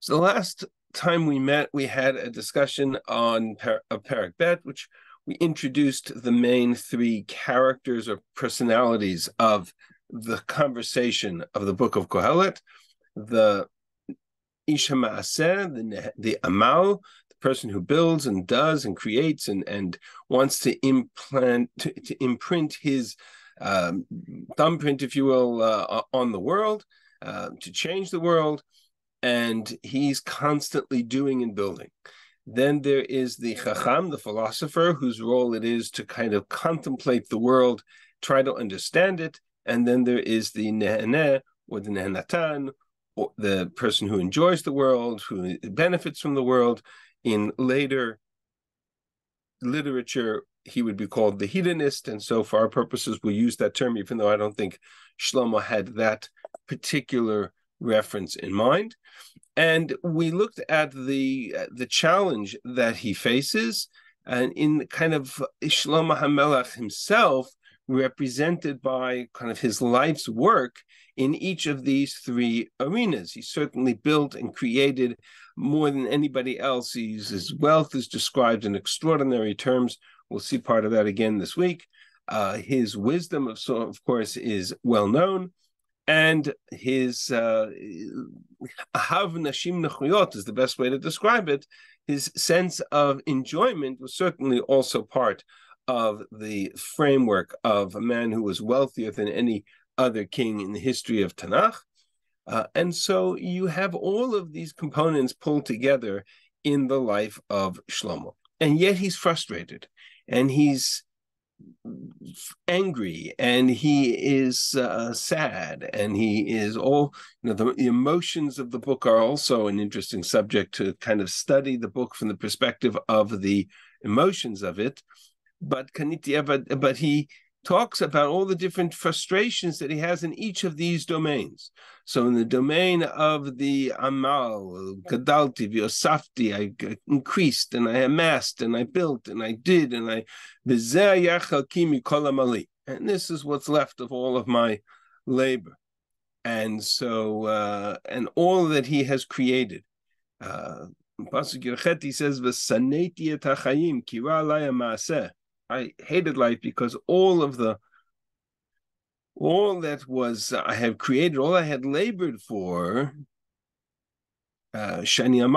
So the last time we met, we had a discussion on Parak Bet, which we introduced the main three characters or personalities of the conversation of the book of Kohelet: the Ish HaMaaseh, the Amal, the person who builds and does and creates and wants to imprint his thumbprint, if you will, on the world, to change the world. And he's constantly doing and building. Then there is the Chacham, the philosopher, whose role it is to kind of contemplate the world, try to understand it. And then there is the Neheneh, or the Nehenatan, or the person who enjoys the world, who benefits from the world. In later literature, he would be called the hedonist. And so for our purposes, we'll use that term, even though I don't think Shlomo had that particular reference in mind. And we looked at the challenge that he faces, and in kind of Shlomo HaMelech himself, represented by kind of his life's work in each of these three arenas. He certainly built and created more than anybody else. His wealth is described in extraordinary terms. We'll see part of that again this week. His wisdom, of course, is well known. And his Ahav Nashim Nechuyot is the best way to describe it. His sense of enjoyment was certainly also part of the framework of a man who was wealthier than any other king in the history of Tanakh. And so you have all of these components pulled together in the life of Shlomo. And yet he's frustrated, and he's angry, and he is sad, and he is all, the emotions of the book are also an interesting subject to kind of study the book from the perspective of the emotions of it. But he talks about all the different frustrations that he has in each of these domains. So in the domain of the Amal, Gadalti, Vyosafti, I increased and I amassed and I built and I did and I, and this is what's left of all of my labor. And so, and all that he has created. Pasuk Yerchet says, "V'saneti et hachayim, kira alaya maaseh." I hated life because all that was I have created, all I had labored for. I should have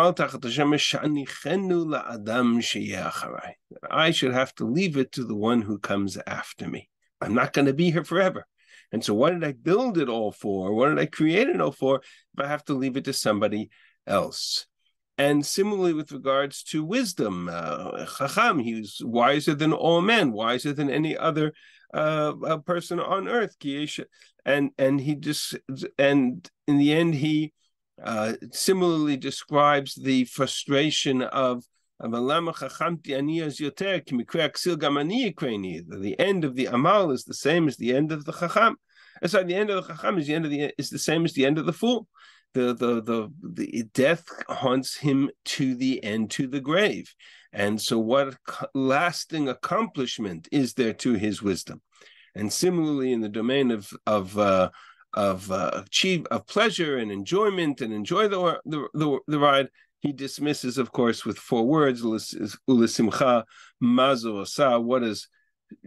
to leave it to the one who comes after me. I'm not going to be here forever. And so what did I build it all for? What did I create it all for if I have to leave it to somebody else? And similarly with regards to wisdom, Chacham, he was wiser than all men, wiser than any other person on earth. And in the end, he similarly describes the frustration of the end of the Amal is the same as the end of the Chacham. Sorry, the end of the Chacham is the same as the end of the fool. The death haunts him to the end, to the grave. And so what lasting accomplishment is there to his wisdom? And similarly, in the domain of pleasure and enjoyment, and enjoy the ride, he dismisses, of course, with four words: "Ulesimcha mazo asa." What does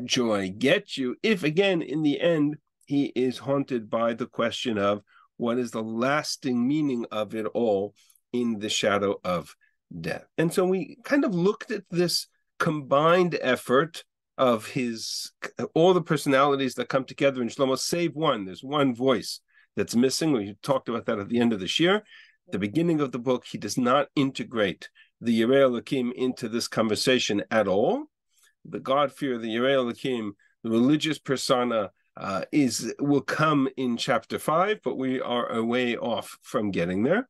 joy get you? If again, in the end, he is haunted by the question of what is the lasting meaning of it all in the shadow of death. And so we kind of looked at this combined effort of all the personalities that come together in Shlomo, save one. There's one voice that's missing. We talked about that at the end of this year. At the beginning of the book, he does not integrate the Yirei Elokim into this conversation at all. The God-fear, the Yirei Elokim, the religious persona, will come in chapter 5, but we are a way off from getting there.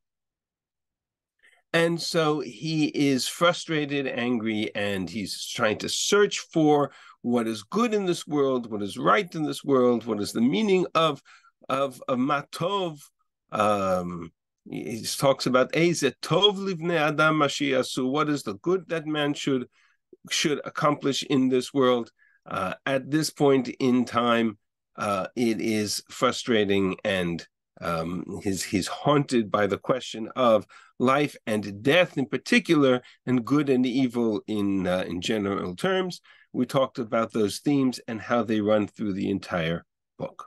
And so he is frustrated, angry, and he's trying to search for what is good in this world, what is right in this world, what is the meaning of matov. He talks about Eizeh tov livnei adam mashiasu. What is the good that man should accomplish in this world? At this point in time, it is frustrating and He's haunted by the question of life and death in particular, and good and evil in general terms. We talked about those themes and how they run through the entire book.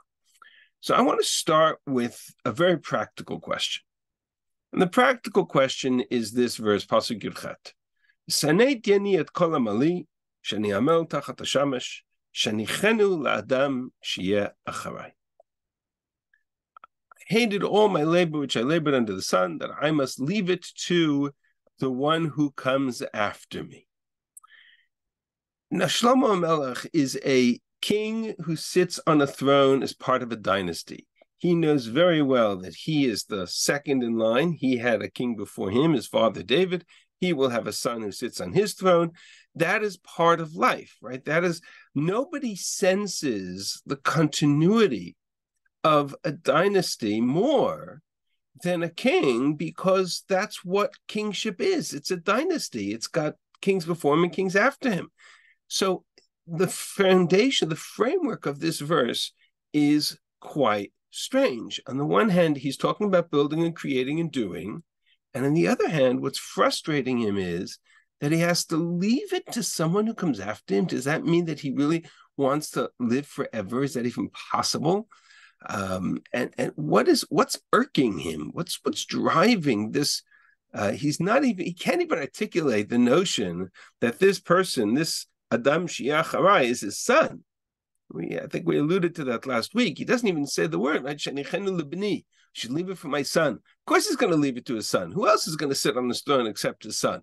So I want to start with a very practical question. And the practical question is this verse, Pasuk Yudchet. Saneit yeni et kol amali, shani amel tachat hashamesh, shani chenu la'adam sheyeh acharai. Hated all my labor which I labored under the sun, that I must leave it to the one who comes after me. Now, Shlomo Melech is a king who sits on a throne as part of a dynasty. He knows very well that he is the second in line. He had a king before him, his father David. He will have a son who sits on his throne. That is part of life, right? That is, nobody senses the continuity of a dynasty more than a king, because that's what kingship is. It's a dynasty. It's got kings before him and kings after him. So the foundation, the framework of this verse is quite strange. On the one hand, he's talking about building and creating and doing. And on the other hand, what's frustrating him is that he has to leave it to someone who comes after him. Does that mean that he really wants to live forever? Is that even possible? And what's irking him? What's driving this? He can't even articulate the notion that this person, this Adam Sheyeh Acharai, is his son. I think we alluded to that last week. He doesn't even say the word, right? Should leave it for my son. Of course he's going to leave it to his son. Who else is going to sit on the throne except his son?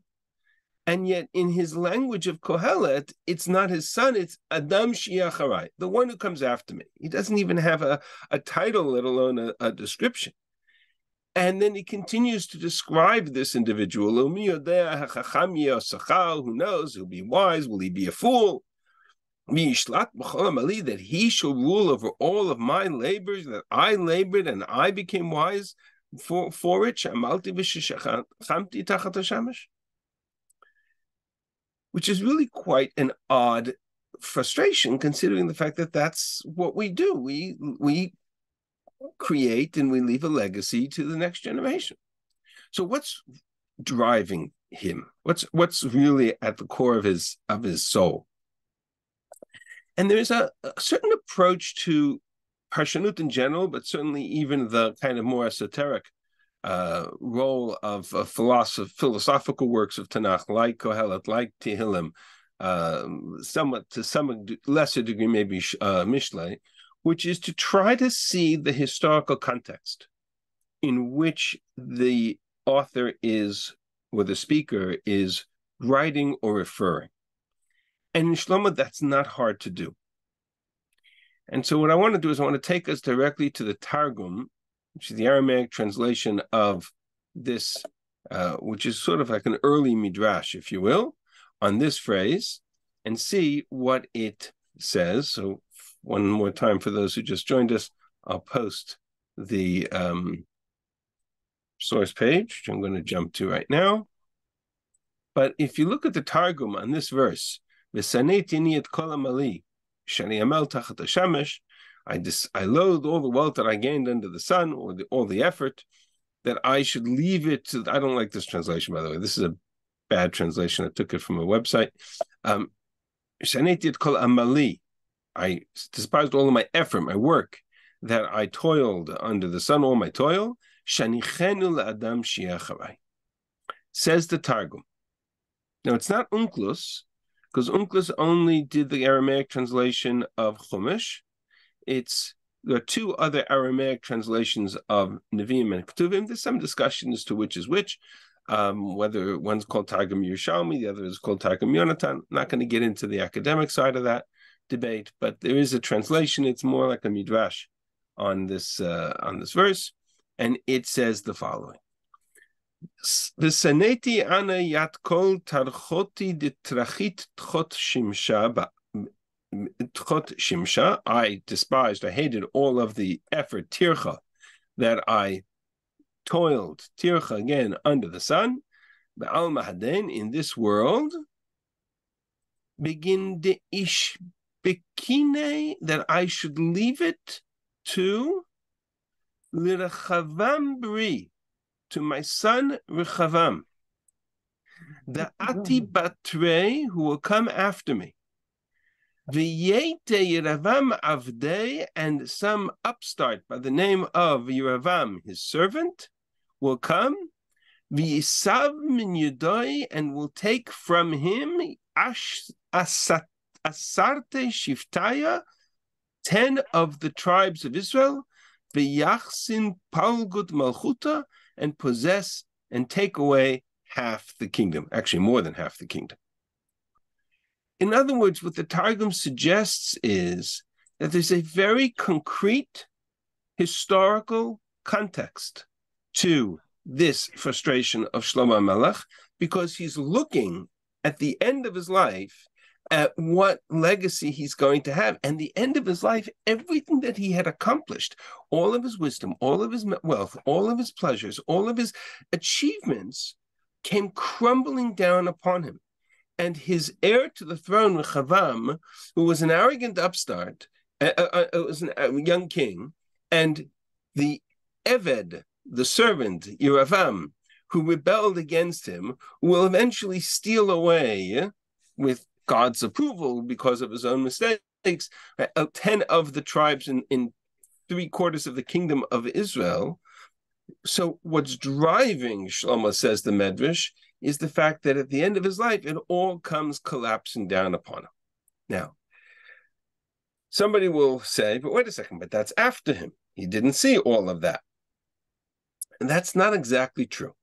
And yet in his language of Kohelet, it's not his son, it's Adam Sheyeh Acharai, the one who comes after me. He doesn't even have a title, let alone a description. And then he continues to describe this individual. Who knows? He'll be wise. Will he be a fool? That he shall rule over all of my labors, that I labored and I became wise for it. Which is really quite an odd frustration, considering the fact that that's what we do. We create and we leave a legacy to the next generation. So what's driving him? What's really at the core of his soul? And there's a certain approach to Parshanut in general, but certainly even the kind of more esoteric role of philosophical works of Tanakh, like Kohelet, like Tehillim, somewhat to some lesser degree maybe Mishlei, which is to try to see the historical context in which the author is, or the speaker is, writing or referring. And in Shlomo, that's not hard to do. And so what I want to do is I want to take us directly to the Targum, which is the Aramaic translation of this, which is sort of like an early midrash, if you will, on this phrase, and see what it says. So one more time for those who just joined us, I'll post the source page, which I'm going to jump to right now. But if you look at the Targum on this verse, I loathe all the wealth that I gained under the sun, or all the effort, that I should leave it to. I don't like this translation, by the way. This is a bad translation. I took it from a website. I despised all of my effort, my work, that I toiled under the sun, all my toil. Says the Targum. Now, it's not Unklus, because Unklus only did the Aramaic translation of Chumash. There are two other Aramaic translations of Nevi'im and Ketuvim. There's some discussion as to which is which, whether one's called Targum Yerushalmi, the other is called Targum Yonatan. I'm not going to get into the academic side of that debate, but there is a translation. It's more like a midrash on this verse, and it says the following. V'saneti ana yat kol tarchoti detrachit tchot shimsha. I despised, I hated all of the effort, tircha, that I toiled, tircha again, under the sun, be'al mahaden, in this world, begin de ish bekine, that I should leave it to L'Rechavam Bri, to my son Rechavam, the Ati Batre, who will come after me. V'yete Yeravam Avdei, and some upstart by the name of Yeravam, his servant, will come. V'yisav min Yudoi, and will take from him Asarte Shiftaya, 10 of the tribes of Israel, v'yachsin palgut malchuta, and possess and take away half the kingdom, actually more than half the kingdom. In other words, what the Targum suggests is that there's a very concrete historical context to this frustration of Shlomo HaMelech, because he's looking at the end of his life at what legacy he's going to have. And the end of his life, everything that he had accomplished, all of his wisdom, all of his wealth, all of his pleasures, all of his achievements came crumbling down upon him. And his heir to the throne, Rechavam, who was an arrogant upstart, was a young king, and the Eved, the servant, Yeravam, who rebelled against him, will eventually steal away, with God's approval because of his own mistakes, 10 of the tribes in 3/4 of the kingdom of Israel. So what's driving Shlomo, says the Medrash, is the fact that at the end of his life, it all comes collapsing down upon him. Now, somebody will say, but wait a second, but that's after him. He didn't see all of that. And that's not exactly true.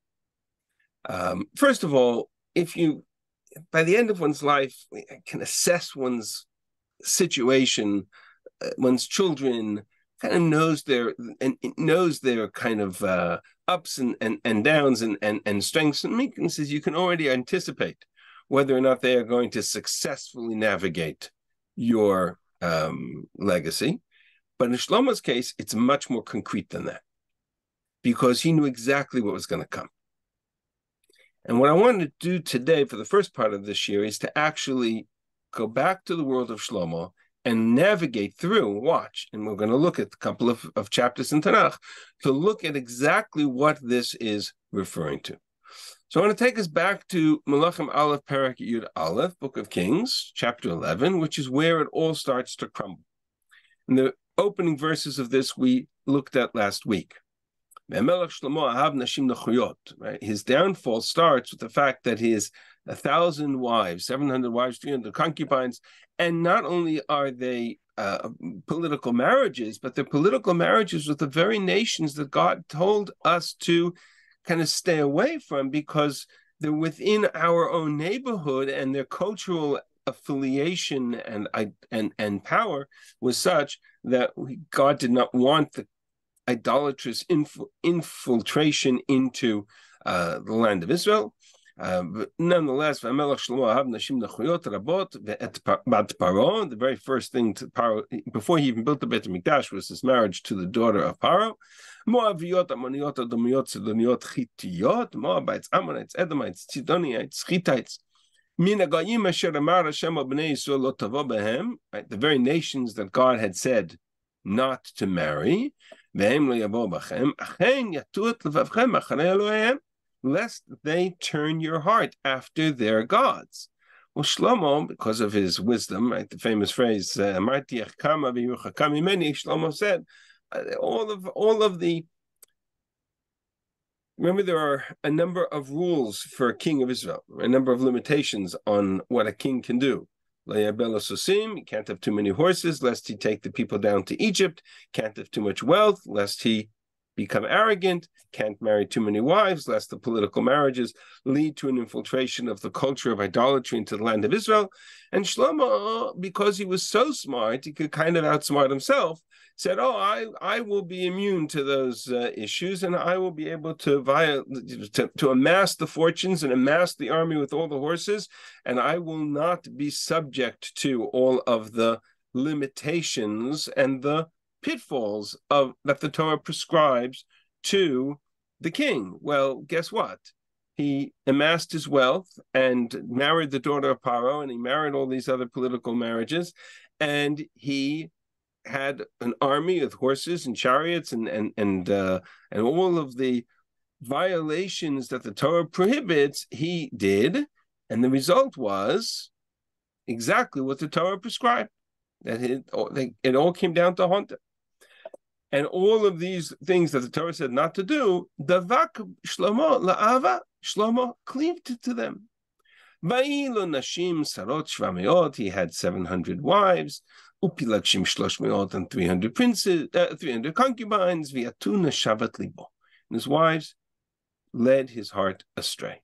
First of all, if you, by the end of one's life, can assess one's situation, one's children, kind of knows their kind of ups and downs and strengths and weaknesses, you can already anticipate whether or not they are going to successfully navigate your legacy. But in Shlomo's case, it's much more concrete than that, because he knew exactly what was going to come. And what I wanted to do today for the first part of this year is to actually go back to the world of Shlomo and navigate through, watch, and we're going to look at a couple of chapters in Tanakh to look at exactly what this is referring to. So I want to take us back to Melachim Aleph, Perek Yud Aleph, Book of Kings, chapter 11, which is where it all starts to crumble. And the opening verses of this we looked at last week. Right? His downfall starts with the fact that he has 1,000 wives, 700 wives, 300 concubines, and not only are they political marriages, but they're political marriages with the very nations that God told us to kind of stay away from, because they're within our own neighborhood, and their cultural affiliation and power was such that God did not want the idolatrous infiltration into the land of Israel. But nonetheless, the very first thing to Paro, before he even built the Beit HaMikdash, was his marriage to the daughter of Paro. Moaviot, Ammoniot, Edomiot, Sidoniot, Chittiot, Moabites, Ammonites, Edomites, Sidonites, Chittites. Right, the very nations that God had said not to marry, lest they turn your heart after their gods. Well, Shlomo, because of his wisdom, right, the famous phrase, Shlomo said, all of the, remember, there are a number of rules for a king of Israel, a number of limitations on what a king can do. You can't have too many horses, lest he take the people down to Egypt. Can't have too much wealth, lest he become arrogant. Can't marry too many wives, lest the political marriages lead to an infiltration of the culture of idolatry into the land of Israel. And Shlomo, because he was so smart, he could kind of outsmart himself, said, I will be immune to those issues, and I will be able to amass the fortunes and amass the army with all the horses, and I will not be subject to all of the limitations and the pitfalls that the Torah prescribes to the king. Well, guess what? He amassed his wealth and married the daughter of Paro, and he married all these other political marriages, and he had an army with horses and chariots and all of the violations that the Torah prohibits, he did, and the result was exactly what the Torah prescribed. That it all came down to hunting. And all of these things that the Torah said not to do, Davak Shlomo la'ava, Shlomo cleaved to them. Va'ilu nashim sarot shvameot, he had 700 wives, upilakshim shloshmeot, and 300 princes, 300 concubines, viatuna shavat libo. And his wives led his heart astray.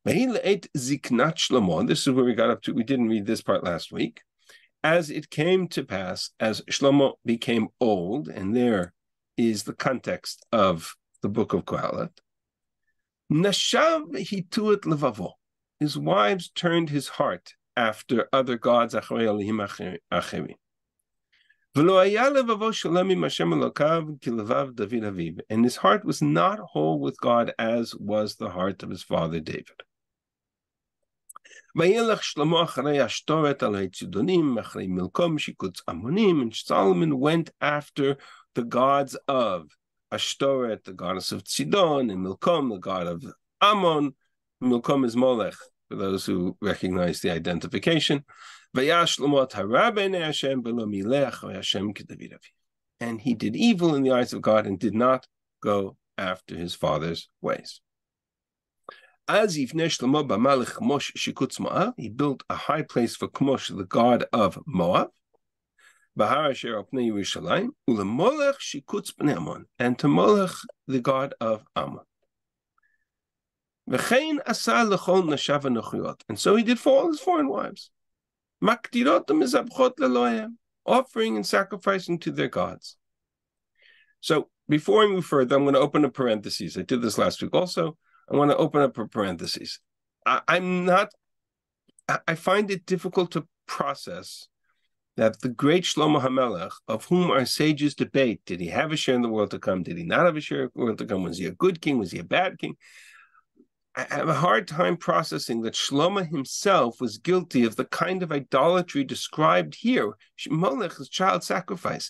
Va'il et ziknat Shlomo, this is where we got up to, we didn't read this part last week. As it came to pass, as Shlomo became old, and there is the context of the book of Kohelet, Nashav hituat levavo, his wives turned his heart after other gods, and his heart was not whole with God as was the heart of his father David. And Solomon went after the gods of Ashtoret, the goddess of Tzidon, and Milkom, the god of Ammon. Milkom is Molech, for those who recognize the identification. And he did evil in the eyes of God and did not go after his father's ways. As he built a high place for Kmosh, the god of Moab, and to Molech, the god of Ammon. And so he did for all his foreign wives, offering and sacrificing to their gods. So before I move further, I'm going to open a parenthesis. I did this last week also. I want to open up a parenthesis. I find it difficult to process that the great Shlomo HaMelech, of whom our sages debate, did he have a share in the world to come? Did he not have a share in the world to come? Was he a good king? Was he a bad king? I have a hard time processing that Shlomo himself was guilty of the kind of idolatry described here. Molech is child sacrifice.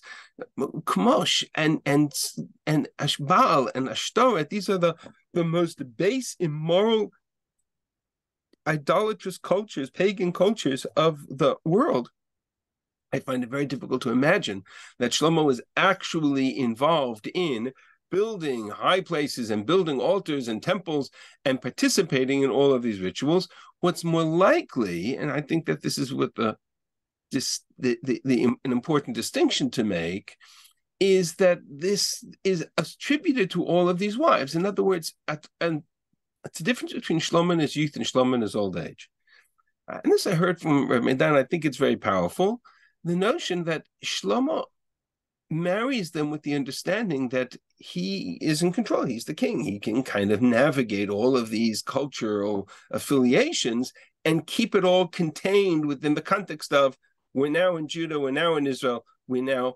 Kmosh and Ashbal and Ashtoret, these are the most base, immoral, idolatrous cultures, pagan cultures of the world. I find it very difficult to imagine that Shlomo was actually involved in building high places and building altars and temples and participating in all of these rituals. What's more likely, and I think that this is what an important distinction to make, is that this is attributed to all of these wives. In other words, and it's a difference between Shlomo in his youth and Shlomo in his old age. And this I heard from Rabbi, and I think it's very powerful, the notion that Shlomo marries them with the understanding that he is in control. He's the king. He can kind of navigate all of these cultural affiliations and keep it all contained within the context of, we're now in Judah, we're now in Israel, we now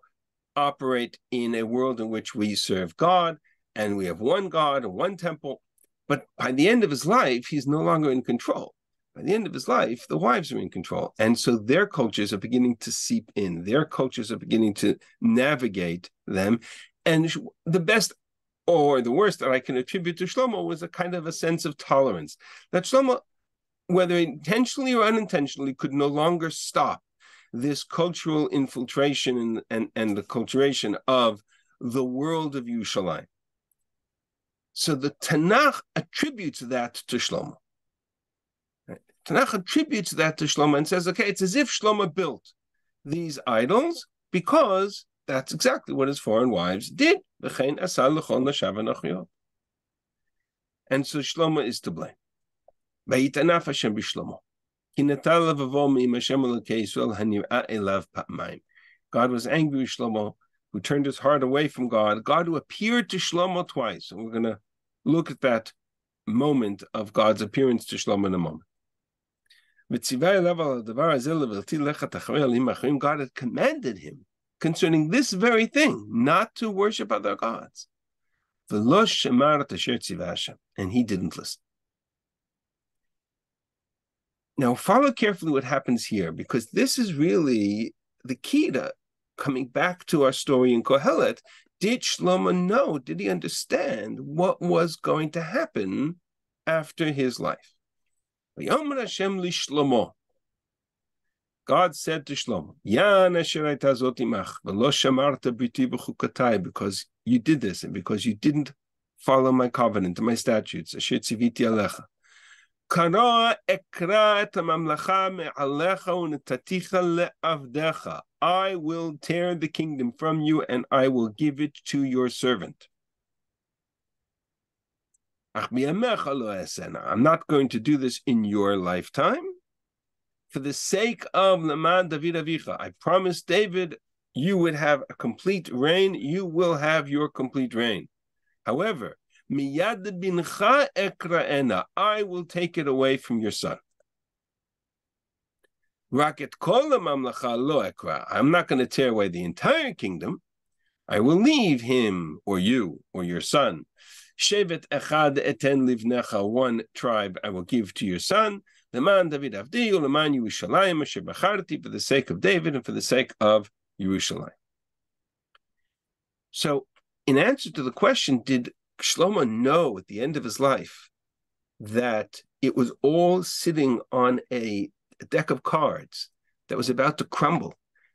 operate in a world in which we serve God, and we have one God and one temple. But by the end of his life, he's no longer in control. By the end of his life, the wives are in control. And so their cultures are beginning to seep in. Their cultures are beginning to navigate them. And the best or the worst that I can attribute to Shlomo was a kind of a sense of tolerance. That Shlomo, whether intentionally or unintentionally, could no longer stop this cultural infiltration and the culturation of the world of Yerushalayim. So the Tanakh attributes that to Shlomo. Tanakh attributes that to Shlomo and says, okay, it's as if Shlomo built these idols because that's exactly what his foreign wives did. And so Shlomo is to blame. God was angry with Shlomo, who turned his heart away from God. God who appeared to Shlomo twice. And we're going to look at that moment of God's appearance to Shlomo in a moment. God had commanded him concerning this very thing, not to worship other gods. And he didn't listen. Now, follow carefully what happens here, because this is really the key to coming back to our story in Kohelet, did Shlomo know, did he understand what was going to happen after his life? V'yomer Hashem li Shlomo. God said to Shlomo, Yan asher hayta zot imach, v'lo shamarta briti b'chukatai, because you did this and because you didn't follow my covenant and my statutes, asher tziviti alecha. Kara ekra et hamamlacha me'alecha u'netaticha le'avdecha. I will tear the kingdom from you and I will give it to your servant. I'm not going to do this in your lifetime. For the sake of Laman David Avicha, I promised David you would have a complete reign. You will have your complete reign. However, miyad bincha ekraena, I will take it away from your son. Raket kol mamlacha lo ekra. I'm not going to tear away the entire kingdom. I will leave him or you or your son. Shevet echad eten livnecha, one tribe I will give to your son. Leman David Avdi, Leman Yerushalayim, Asher Bacharti, for the sake of David and for the sake of Yerushalayim. So, in answer to the question, did Shlomo know at the end of his life that it was all sitting on a deck of cards that was about to crumble,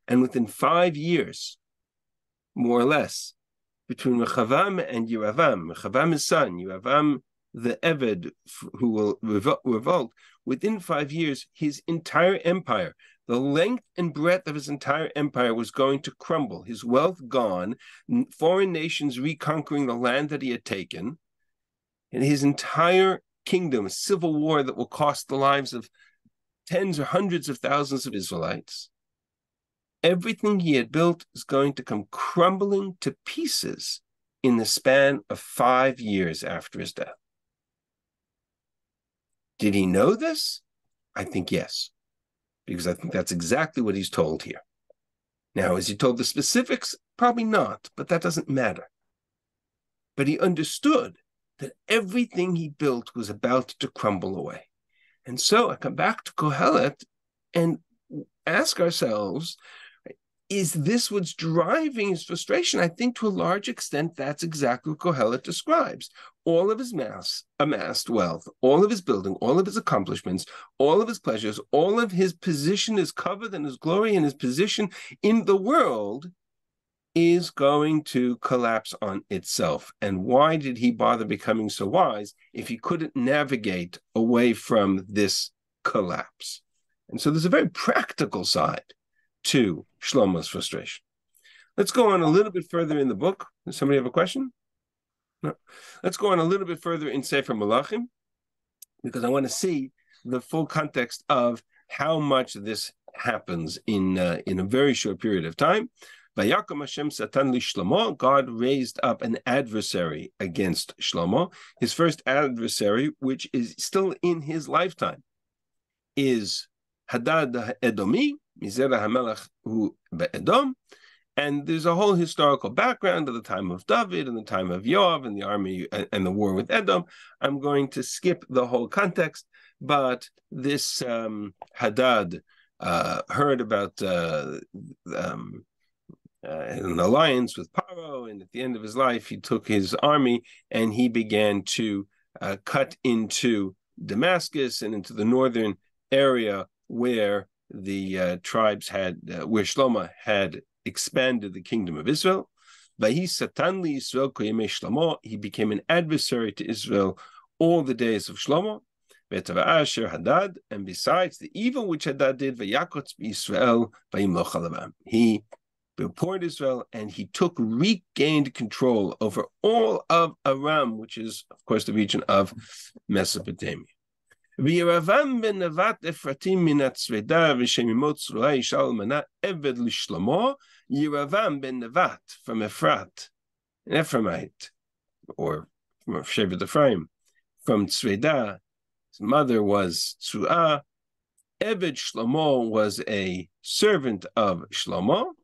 and within 5 years, more or less, between Rechavam and Yeravam, Rechavam his son, Yeravam the Eved who will revolt, within 5 years, his entire empire, the length and breadth of his entire empire was going to crumble, his wealth gone, foreign nations reconquering the land that he had taken, and his entire kingdom, a civil war that will cost the lives of tens or hundreds of thousands of Israelites. Everything he had built is going to come crumbling to pieces in the span of 5 years after his death. Did he know this? I think yes, because I think that's exactly what he's told here. Now, is he told the specifics? Probably not, but that doesn't matter. But he understood that everything he built was about to crumble away. And so I come back to Kohelet and ask ourselves, is this what's driving his frustration? I think to a large extent, that's exactly what Kohelet describes. All of his amassed wealth, all of his building, all of his accomplishments, all of his pleasures, all of his position, his covet and his glory and his position in the world is going to collapse on itself. And why did he bother becoming so wise if he couldn't navigate away from this collapse? And so there's a very practical side to Shlomo's frustration. Let's go on a little bit further in the book. Does somebody have a question? No. Let's go on a little bit further in Sefer Malachim, because I want to see the full context of how much this happens in a very short period of time. Vayakom Hashem Satan li Shlomo. God raised up an adversary against Shlomo. His first adversary, which is still in his lifetime, is Hadad Edomi, Mizera HaMelech hu be'Edom. And there's a whole historical background of the time of David and the time of Yoav and the army and the war with Edom. I'm going to skip the whole context, but this Hadad heard about an alliance with Paro, and at the end of his life, he took his army and he began to cut into Damascus and into the northern area where the tribes had, where Shlomo had expanded the kingdom of Israel. He became an adversary to Israel all the days of Shlomo. And besides the evil which Hadad did, he poured Israel and he regained control over all of Aram, which is, of course, the region of Mesopotamia. Yeravam ben Nevat Efratim minat Tzveda v'shemimot Tzruah Yishal Mana Eved l'Shlomo. Yeravam ben Nevat from Ephrat, an Ephraimite, or from Shevet Ephraim, from Tzveda. His mother was Tzruah. Eved Shlomo was a servant of Shlomo.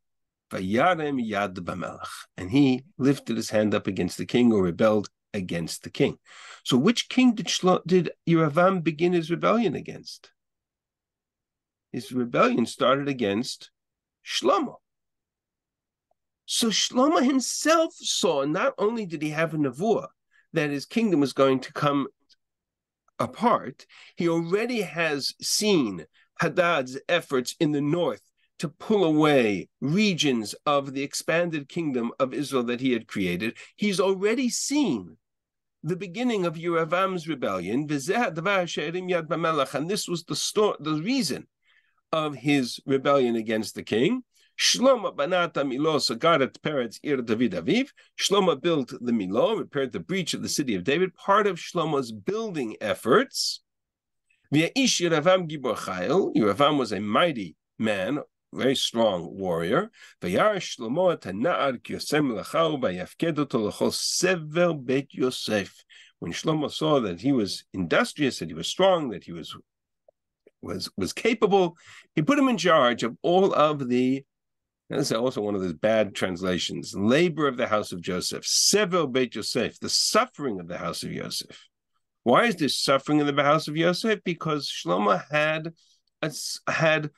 Vayarem yad b'melech, and he lifted his hand up against the king, or rebelled against the king. So which king did Yeravam begin his rebellion against? His rebellion started against Shlomo. So Shlomo himself saw, not only did he have a nevuah that his kingdom was going to come apart, he already has seen Hadad's efforts in the north to pull away regions of the expanded kingdom of Israel that he had created. He's already seen the beginning of Yeravam's rebellion, and this was the reason of his rebellion against the king. Shlomo banata milo sagarat peretz ir David aviv. Shlomo built the Milo, repaired the breach of the city of David, part of Shlomo's building efforts. V'ya'ish Yeravam gibor chayil. Yeravam was a mighty man, very strong warrior. V'yar Shlomo et ha'na'ar ki yosem l'chau v'yafked oto l'chol sever bet Yosef. When Shlomo saw that he was industrious, that he was strong, that he was capable, he put him in charge of all of the, this is also one of those bad translations, labor of the house of Joseph, Sever Beit Yosef, the suffering of the house of Joseph. Why is this suffering in the house of Joseph? Because Shlomo had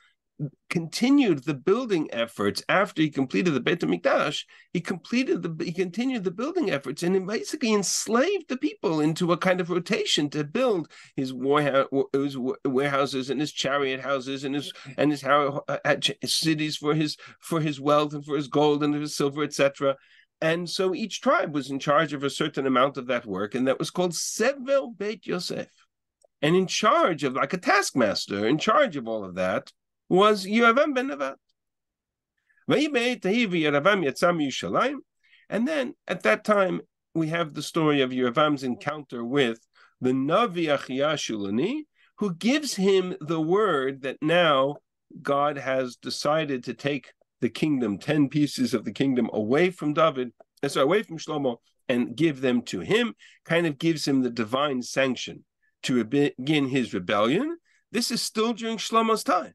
continued the building efforts after he completed the Beit HaMikdash. He continued the building efforts and basically enslaved the people into a kind of rotation to build his warehouses and his chariot houses and his cities for his wealth and for his gold and his silver, etc. And so each tribe was in charge of a certain amount of that work, and that was called Sever Beit Yosef. And in charge of, like a taskmaster, in charge of all of that was Yeravam ben Nevat. And then at that time, we have the story of Yeravam's encounter with the Navi Achiyah Shulani, who gives him the word that now God has decided to take the kingdom, 10 pieces of the kingdom away from away from Shlomo, and give them to him, kind of gives him the divine sanction to begin his rebellion. This is still during Shlomo's time.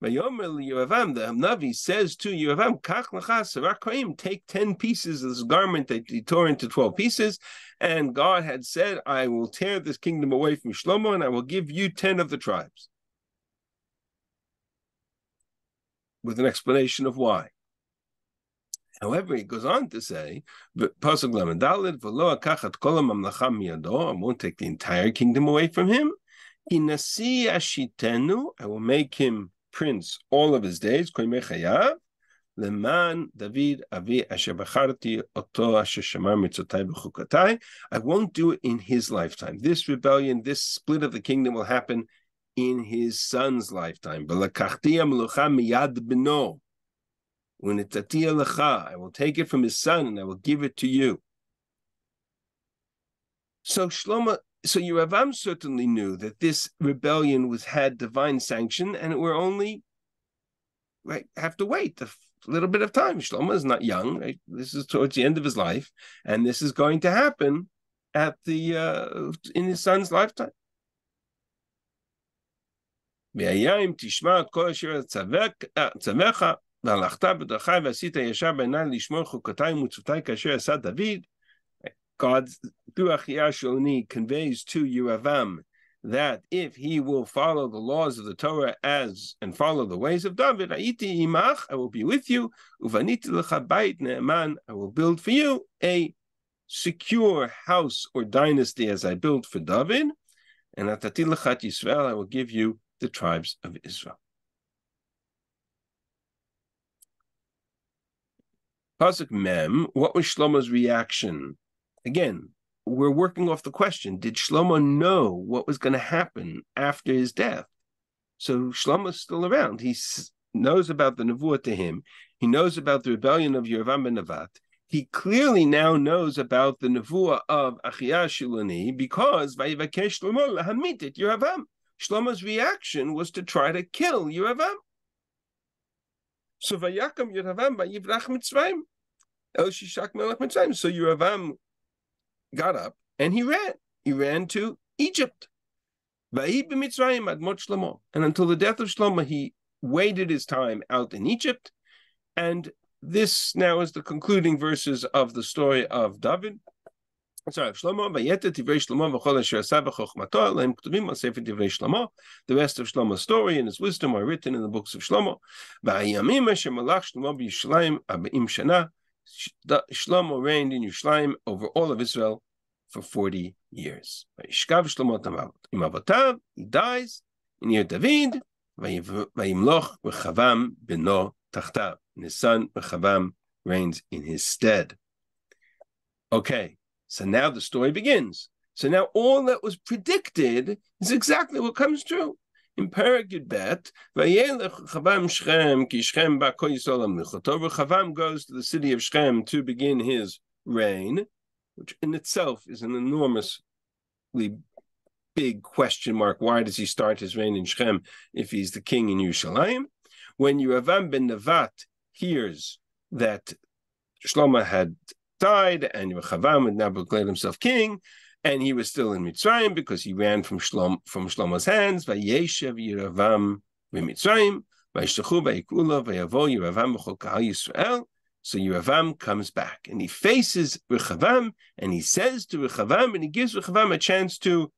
Yeravam, the Navi says to Yeravam, take 10 pieces of this garment that he tore into 12 pieces, and God had said, I will tear this kingdom away from Shlomo, and I will give you 10 of the tribes. With an explanation of why. However, he goes on to say, I won't take the entire kingdom away from him. I will make him prince all of his days. I won't do it in his lifetime. This rebellion, this split of the kingdom will happen in his son's lifetime. I will take it from his son and I will give it to you. So Yeravam certainly knew that this rebellion had divine sanction, and we're only have to wait a little bit of time. Shlomo is not young. Right? This is towards the end of his life, and this is going to happen in his son's lifetime. God, through Achiyah Shulani, conveys to Yeravam that if he will follow the laws of the Torah and follow the ways of David, I will be with you. I will build for you a secure house or dynasty as I built for David. And I will give you the tribes of Israel. Pasuk Mem, what was Shlomo's reaction? Again, we're working off the question, did Shlomo know what was going to happen after his death? So Shlomo's still around. He knows about the nevuah to him. He knows about the rebellion of Yeravam ben Nevat. He clearly now knows about the nevuah of Achiyah Shulani because Vayivakesh Shlomo lahamit et Yeravam. Shlomo's reaction was to try to kill Yeravam. So Vayakam Yeravam vayivrach Mitzrayim. El Shishak melech Mitzrayim. So Yeravam got up and he ran. He ran to Egypt. And until the death of Shlomo, he waited his time out in Egypt. And this now is the concluding verses of the story of David. Sorry, Shlomo, Vayeta Divrei Shlomo v'chol asher asa b'chokhmato lehem ketuvim al sefer Divrei Shlomo. The rest of Shlomo's story and his wisdom are written in the books of Shlomo. V'hayamim asher malach Shlomo b'Yerushalayim 40 shana. Shlomo reigned in Yerushalayim over all of Israel for 40 years. Vayishkav Shlomo im avotav, he dies in Yer David. Vayimloch Rechavam beno tachtav, and his son Rechavam reigns in his stead. Okay. So now the story begins. So now all that was predicted is exactly what comes true. In Perek Yud Bet, Rechavam Shechem ki Shechem ba kol Yisrael amlichoto. Rechavam goes to the city of Shechem to begin his reign, which in itself is an enormously big question mark. Why does he start his reign in Shechem if he's the king in Yerushalayim? When Yeravam ben Nevat hears that Shlomo had died, and Rechavam had now declared himself king, and he was still in Mitzrayim because he ran from Shlomo's hands. Vayeshev Yeravam b'Mitzrayim, vayishtachu vayikula vayavo Yeravam b'chol kahal Yisrael. So Yeravam comes back, and he faces Rechavam, and he says to Rechavam, and he gives Rechavam a chance to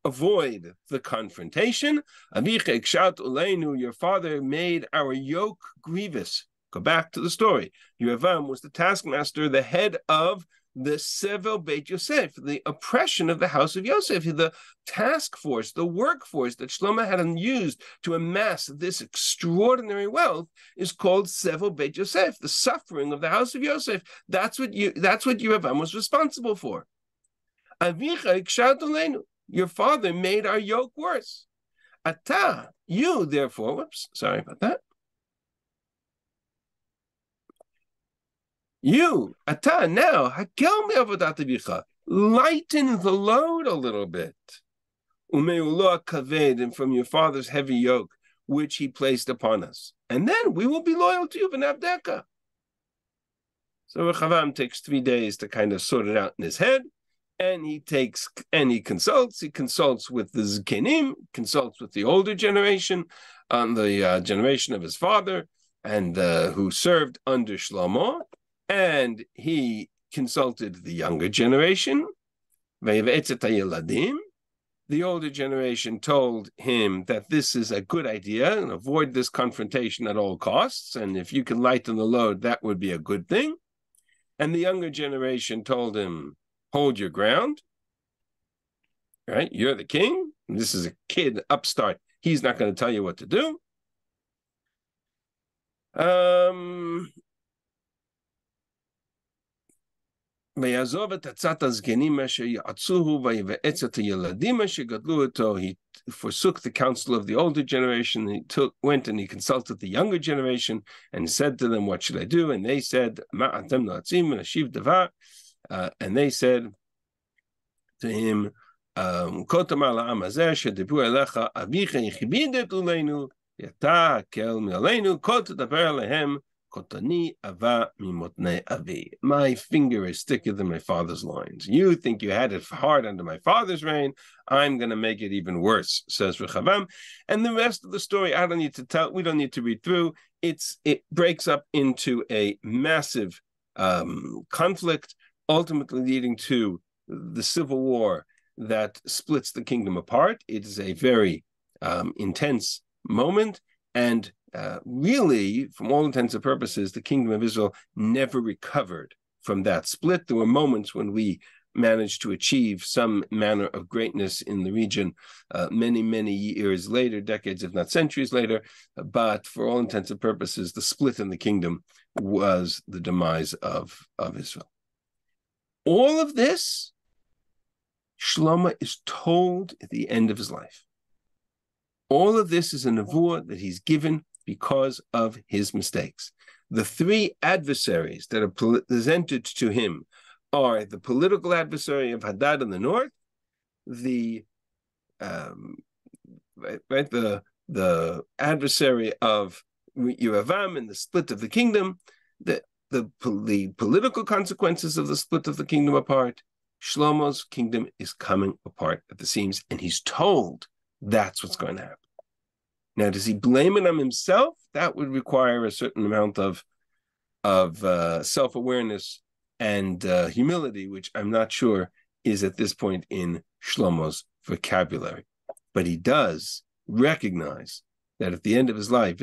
avoid the confrontation. Avicha ikshat uleinu, your father made our yoke grievous. Go back to the story. Yeravam was the taskmaster, the head of the Sevel Beit Yosef, the oppression of the house of Yosef, the task force, the workforce that Shlomo had used to amass this extraordinary wealth is called Sevel Beit Yosef, the suffering of the house of Yosef. That's what Yeravam was responsible for. Avicha ikshat uleinu, your father made our yoke worse. Ata, you therefore, whoops, sorry about that. You, Ata, now, hakel me'avodat avicha, lighten the load a little bit. Ume'ulo kaved, and from your father's heavy yoke, which he placed upon us. And then we will be loyal to you, v'navdeka. So Rechavam takes 3 days to kind of sort it out in his head, and he consults with the Zkenim, consults with the older generation, on the generation of his father, and who served under Shlomo. And he consulted the younger generation. The older generation told him that this is a good idea and avoid this confrontation at all costs. And if you can lighten the load, that would be a good thing. And the younger generation told him, hold your ground. Right? You're the king. This is a kid, upstart. He's not going to tell you what to do. He forsook the counsel of the older generation. He went and he consulted the younger generation and said to them, what should I do? And they said, and they said to him, my finger is thicker than my father's loins. You think you had it hard under my father's reign. I'm going to make it even worse, says Rechavam. And the rest of the story, I don't need to tell. We don't need to read through. It breaks up into a massive conflict, ultimately leading to the civil war that splits the kingdom apart. It is a very intense moment, and really, from all intents and purposes, the kingdom of Israel never recovered from that split. There were moments when we managed to achieve some manner of greatness in the region many, many years later, decades, if not centuries later. But for all intents and purposes, the split in the kingdom was the demise of Israel. All of this, Shlomo is told at the end of his life. All of this is a nevuah that he's given because of his mistakes. The three adversaries that are presented to him are the political adversary of Hadad in the north, the adversary of Yeravam in the split of the kingdom, the political consequences of the split of the kingdom apart. Shlomo's kingdom is coming apart at the seams, and he's told that's what's going to happen. Now, does he blame it on himself? That would require a certain amount of self-awareness and humility, which I'm not sure is at this point in Shlomo's vocabulary. But he does recognize that at the end of his life,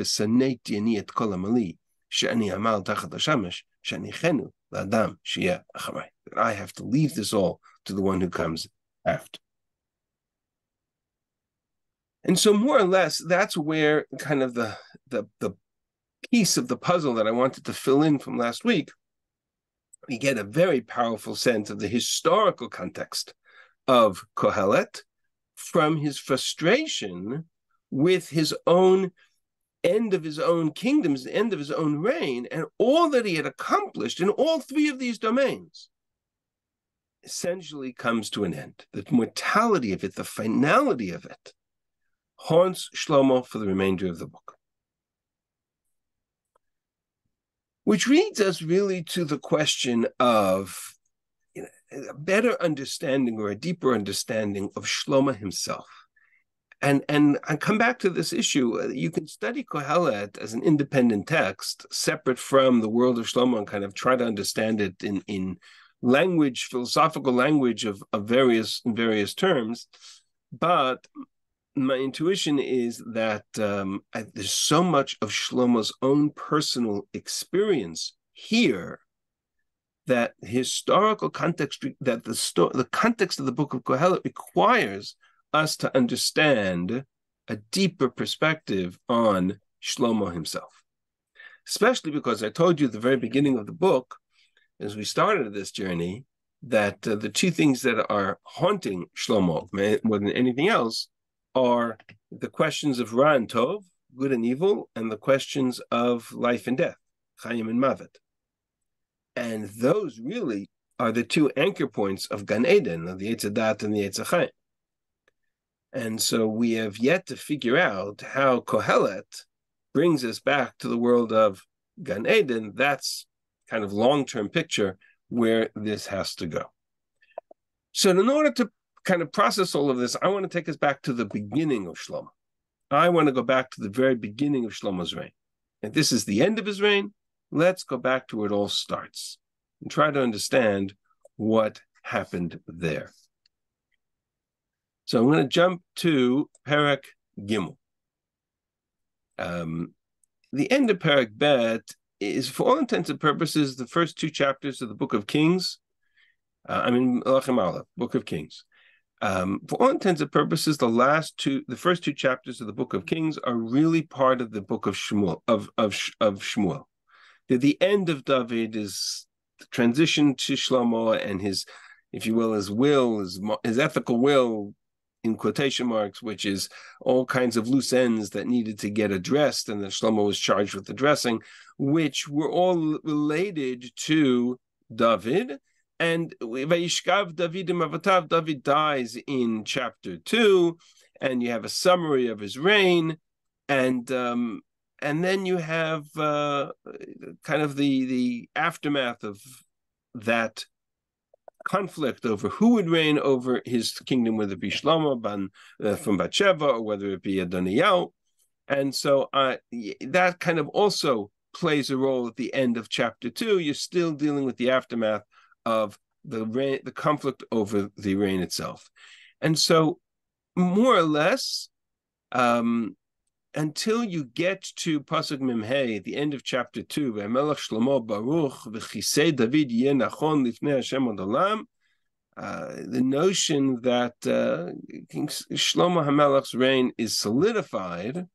I have to leave this all to the one who comes after. And so more or less, that's where kind of the piece of the puzzle that I wanted to fill in from last week, we get a very powerful sense of the historical context of Kohelet from his frustration with his own end of his own kingdoms, the end of his own reign, and all that he had accomplished in all three of these domains essentially comes to an end. The mortality of it, the finality of it, haunts Shlomo for the remainder of the book. Which leads us really to the question of a better understanding or a deeper understanding of Shlomo himself. And I come back to this issue. You can study Kohelet as an independent text, separate from the world of Shlomo, and kind of try to understand it in language, philosophical language of various terms. But my intuition is that there's so much of Shlomo's own personal experience here that historical context, that the context of the book of Kohelet requires us to understand a deeper perspective on Shlomo himself. Especially because I told you at the very beginning of the book, as we started this journey, that the two things that are haunting Shlomo more than anything else are the questions of Ra and Tov, good and evil, and the questions of life and death, Chayim and Mavet. And those really are the two anchor points of Gan Eden, of the Eitz Hadat and the Eitz Chaim. And so we have yet to figure out how Kohelet brings us back to the world of Gan Eden. That's kind of long-term picture where this has to go. So in order to kind of process all of this, I want to take us back to the beginning of Shlomo. I want to go back to the very beginning of Shlomo's reign. If this is the end of his reign, let's go back to where it all starts and try to understand what happened there. So I'm going to jump to Perek Gimel. The end of Perek Bet is, for all intents and purposes, the first two chapters of the Book of Kings. Melachim Aleph, Book of Kings. For all intents and purposes, the first two chapters of the Book of Kings are really part of the Book of Shmuel. Of Shmuel. The end of David is the transition to Shlomo and his, if you will, his will, his ethical will, in quotation marks, which is all kinds of loose ends that needed to get addressed, and that Shlomo was charged with addressing, which were all related to David. And Vayishkav David Mavatav, David dies in chapter 2, and you have a summary of his reign, and then you have kind of the aftermath of that conflict over who would reign over his kingdom, whether it be Shlomo from Bathsheba or whether it be Adoniyahu. And so that kind of also plays a role at the end of chapter 2. You're still dealing with the aftermath of the conflict over the reign itself. And so more or less, until you get to Pasuk Mem-Hey, at the end of chapter 2, V'Melech Shlomo Baruch V'Chisei David Yeh Nachon Lifnei Hashem Od Olam, the notion that King Shlomo HaMelech's reign is solidified,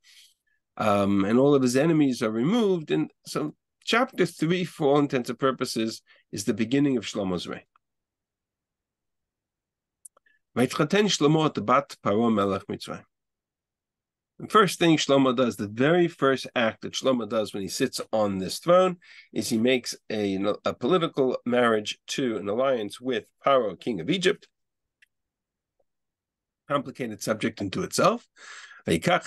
and all of his enemies are removed. And so chapter 3, for all intents and purposes, is the beginning of Shlomo's reign. V'Yitchaten Shlomo et Bat Paro Melech Mitzrayim. The first thing Shlomo does, the very first act that Shlomo does when he sits on this throne, is he makes a political marriage to an alliance with Paro, king of Egypt. Complicated subject into itself. He brings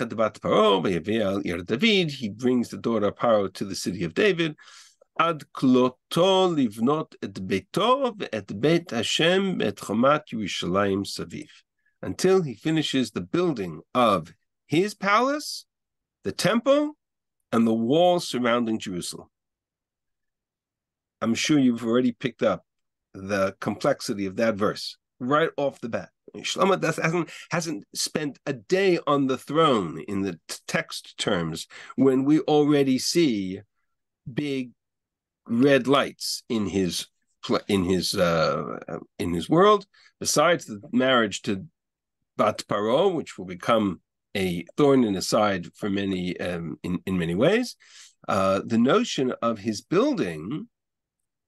the daughter of Paro to the city of David. Ad kloto livnot et beito et beit Hashem et chomat Yerushalayim saviv. Until he finishes the building of his palace, the temple, and the walls surrounding Jerusalem. I'm sure you've already picked up the complexity of that verse right off the bat. Shlomo hasn't spent a day on the throne in the text terms when we already see big red lights in his world. Besides the marriage to Bat Paro, which will become a thorn in his side for many in many ways, the notion of his building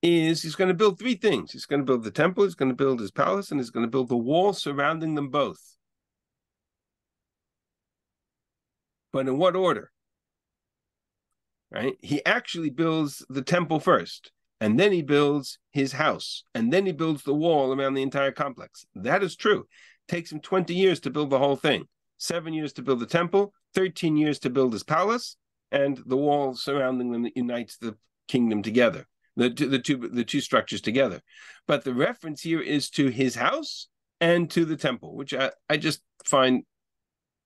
is he's going to build three things. He's going to build the temple, he's going to build his palace, and he's going to build the wall surrounding them both. But in what order? Right? He actually builds the temple first, and then he builds his house, and then he builds the wall around the entire complex. That is true. It takes him 20 years to build the whole thing. 7 years to build the temple, 13 years to build his palace, and the wall surrounding them that unites the kingdom together. The two structures together. But the reference here is to his house and to the temple, which I just find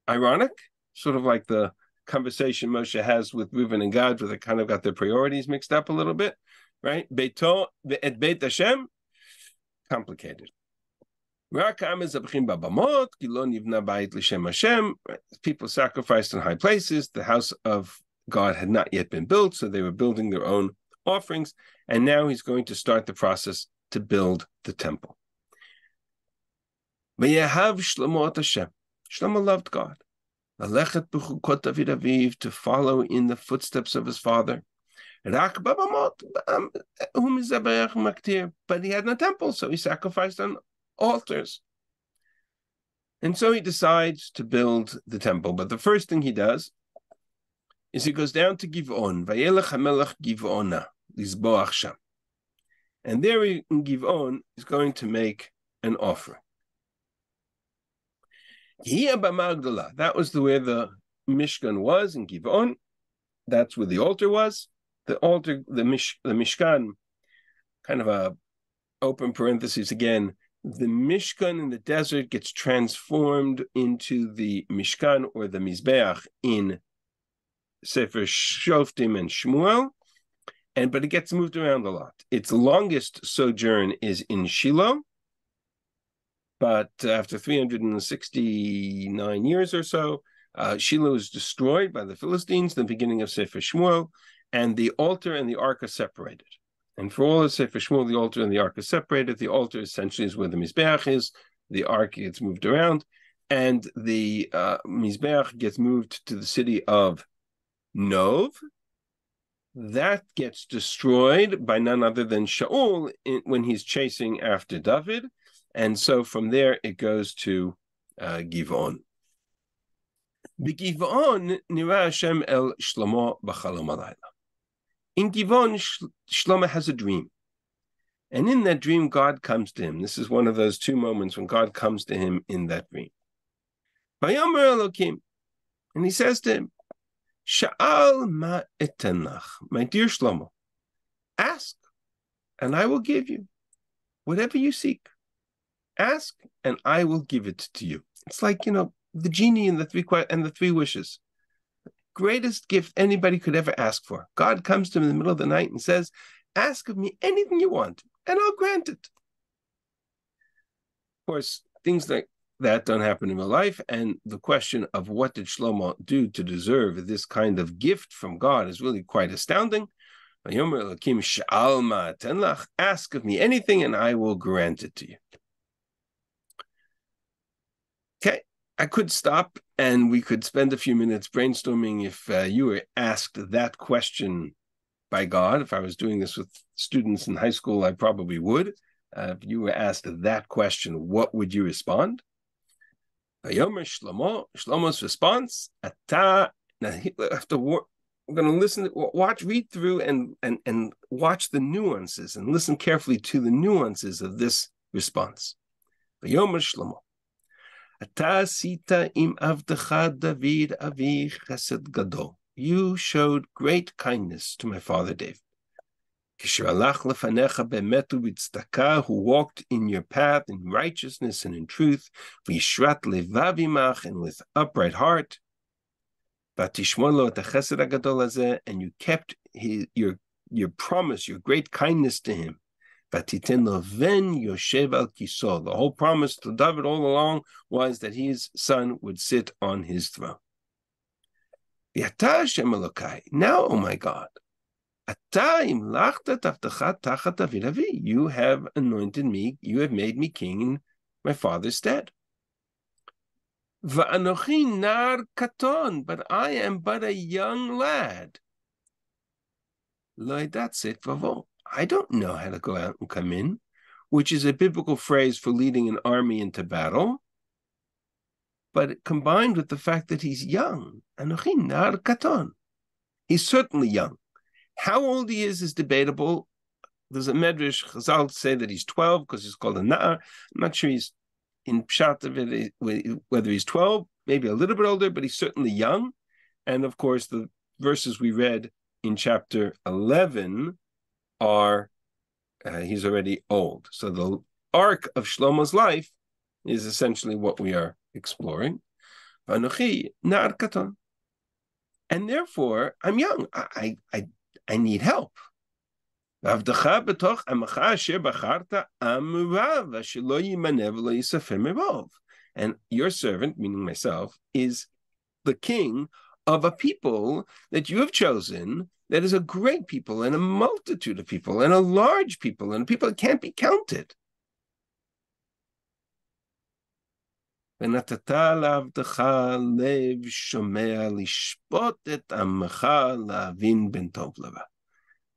ironic, sort of like the conversation Moshe has with Reuven and Gad, where they kind of got their priorities mixed up a little bit, right? Beito et Beit Hashem, complicated. People sacrificed in high places. The house of God had not yet been built, so they were building their own offerings, and now he's going to start the process to build the temple. Shlomo loved God. To follow in the footsteps of his father. But he had no temple, so he sacrificed on altars. And so he decides to build the temple. But the first thing he does is he goes down to Giv'on. Vayelech hamelech Giv'ona, lizboach sham. And there in Giv'on is going to make an offering. That was where the Mishkan was in Giv'on. That's where the altar was. The altar, the Mishkan, kind of a open parentheses again, the Mishkan in the desert gets transformed into the Mishkan or the Mizbeach in Sefer Shoftim and Shmuel, but it gets moved around a lot. Its longest sojourn is in Shiloh, but after 369 years or so, Shiloh is destroyed by the Philistines, the beginning of Sefer Shmuel, and the altar and the ark are separated. And for all of Sefer Shmuel, the altar and the ark are separated. The altar essentially is where the Mizbeach is. The ark gets moved around, and the Mizbeach gets moved to the city of Nov. That gets destroyed by none other than Shaul when he's chasing after David. And so from there, it goes to Giv'on. B'Giv'on nira Hashem el Shlomo b'chalom halayla. In Giv'on, Shlomo has a dream. And in that dream, God comes to him. This is one of those two moments when God comes to him in that dream. Vayomer Elokim, and he says to him, Sha'al ma etenach, my dear Shlomo, ask, and I will give you whatever you seek. Ask, and I will give it to you. It's like, the genie and the three wishes. Greatest gift anybody could ever ask for. God comes to him in the middle of the night and says, ask of me anything you want, and I'll grant it. Of course, things like that don't happen in real life, and the question of what did Shlomo do to deserve this kind of gift from God is really quite astounding. Ask of me anything, and I will grant it to you. Okay, I could stop and we could spend a few minutes brainstorming if you were asked that question by God. If I was doing this with students in high school, I probably would. If you were asked that question, what would you respond? Shlomo's response, we're going to listen, read through and watch the nuances and listen carefully to the nuances of this response. Vayomer Shlomo, you showed great kindness to my father David, who walked in your path in righteousness and in truth, and with upright heart, and you kept your promise, your great kindness to him, Vatiten lo ven yoshev al kiso. The whole promise to David all along was that his son would sit on his throne. Now, oh my God, you have anointed me, you have made me king in my father's stead. But I am but a young lad. I don't know how to go out and come in, which is a biblical phrase for leading an army into battle. But combined with the fact that he's young, he's certainly young. How old he is debatable. There's a Medrash Chazal say that he's 12 because he's called a Na'ar. I'm not sure he's in Pshat of it, whether he's 12, maybe a little bit older, but he's certainly young. And of course, the verses we read in chapter 11 are he's already old. So the arc of Shlomo's life is essentially what we are exploring. V'anochi na'ar katon. And therefore, I'm young. I need help. And your servant, meaning myself, is the king of a people that you have chosen that is a great people and a multitude of people and a large people and people that can't be counted.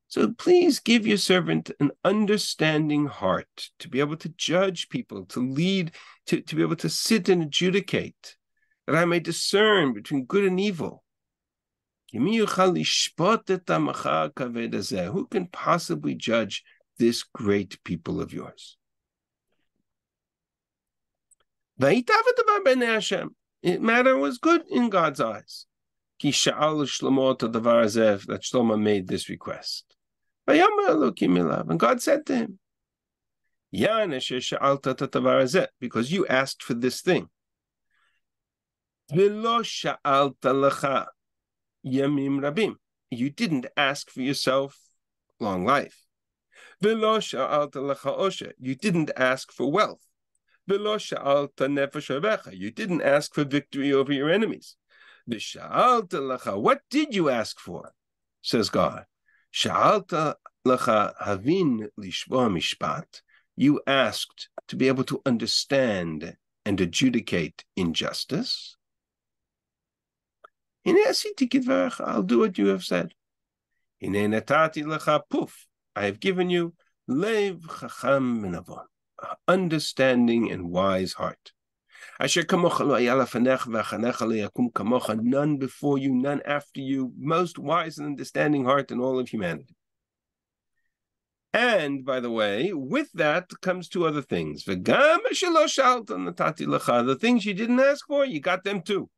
So please give your servant an understanding heart to be able to judge people, to lead, to be able to sit and adjudicate, that I may discern between good and evil. Who can possibly judge this great people of yours? It matter was good in God's eyes. That Shlomo made this request. And God said to him, because you asked for this thing. You didn't ask for yourself long life. You didn't ask for wealth. You didn't ask for victory over your enemies. What did you ask for? Says God. You asked to be able to understand and adjudicate injustice. I'll do what you have said. I have given you understanding and wise heart. None before you, none after you, most wise and understanding heart in all of humanity. And by the way, with that comes two other things. The things you didn't ask for, you got them too.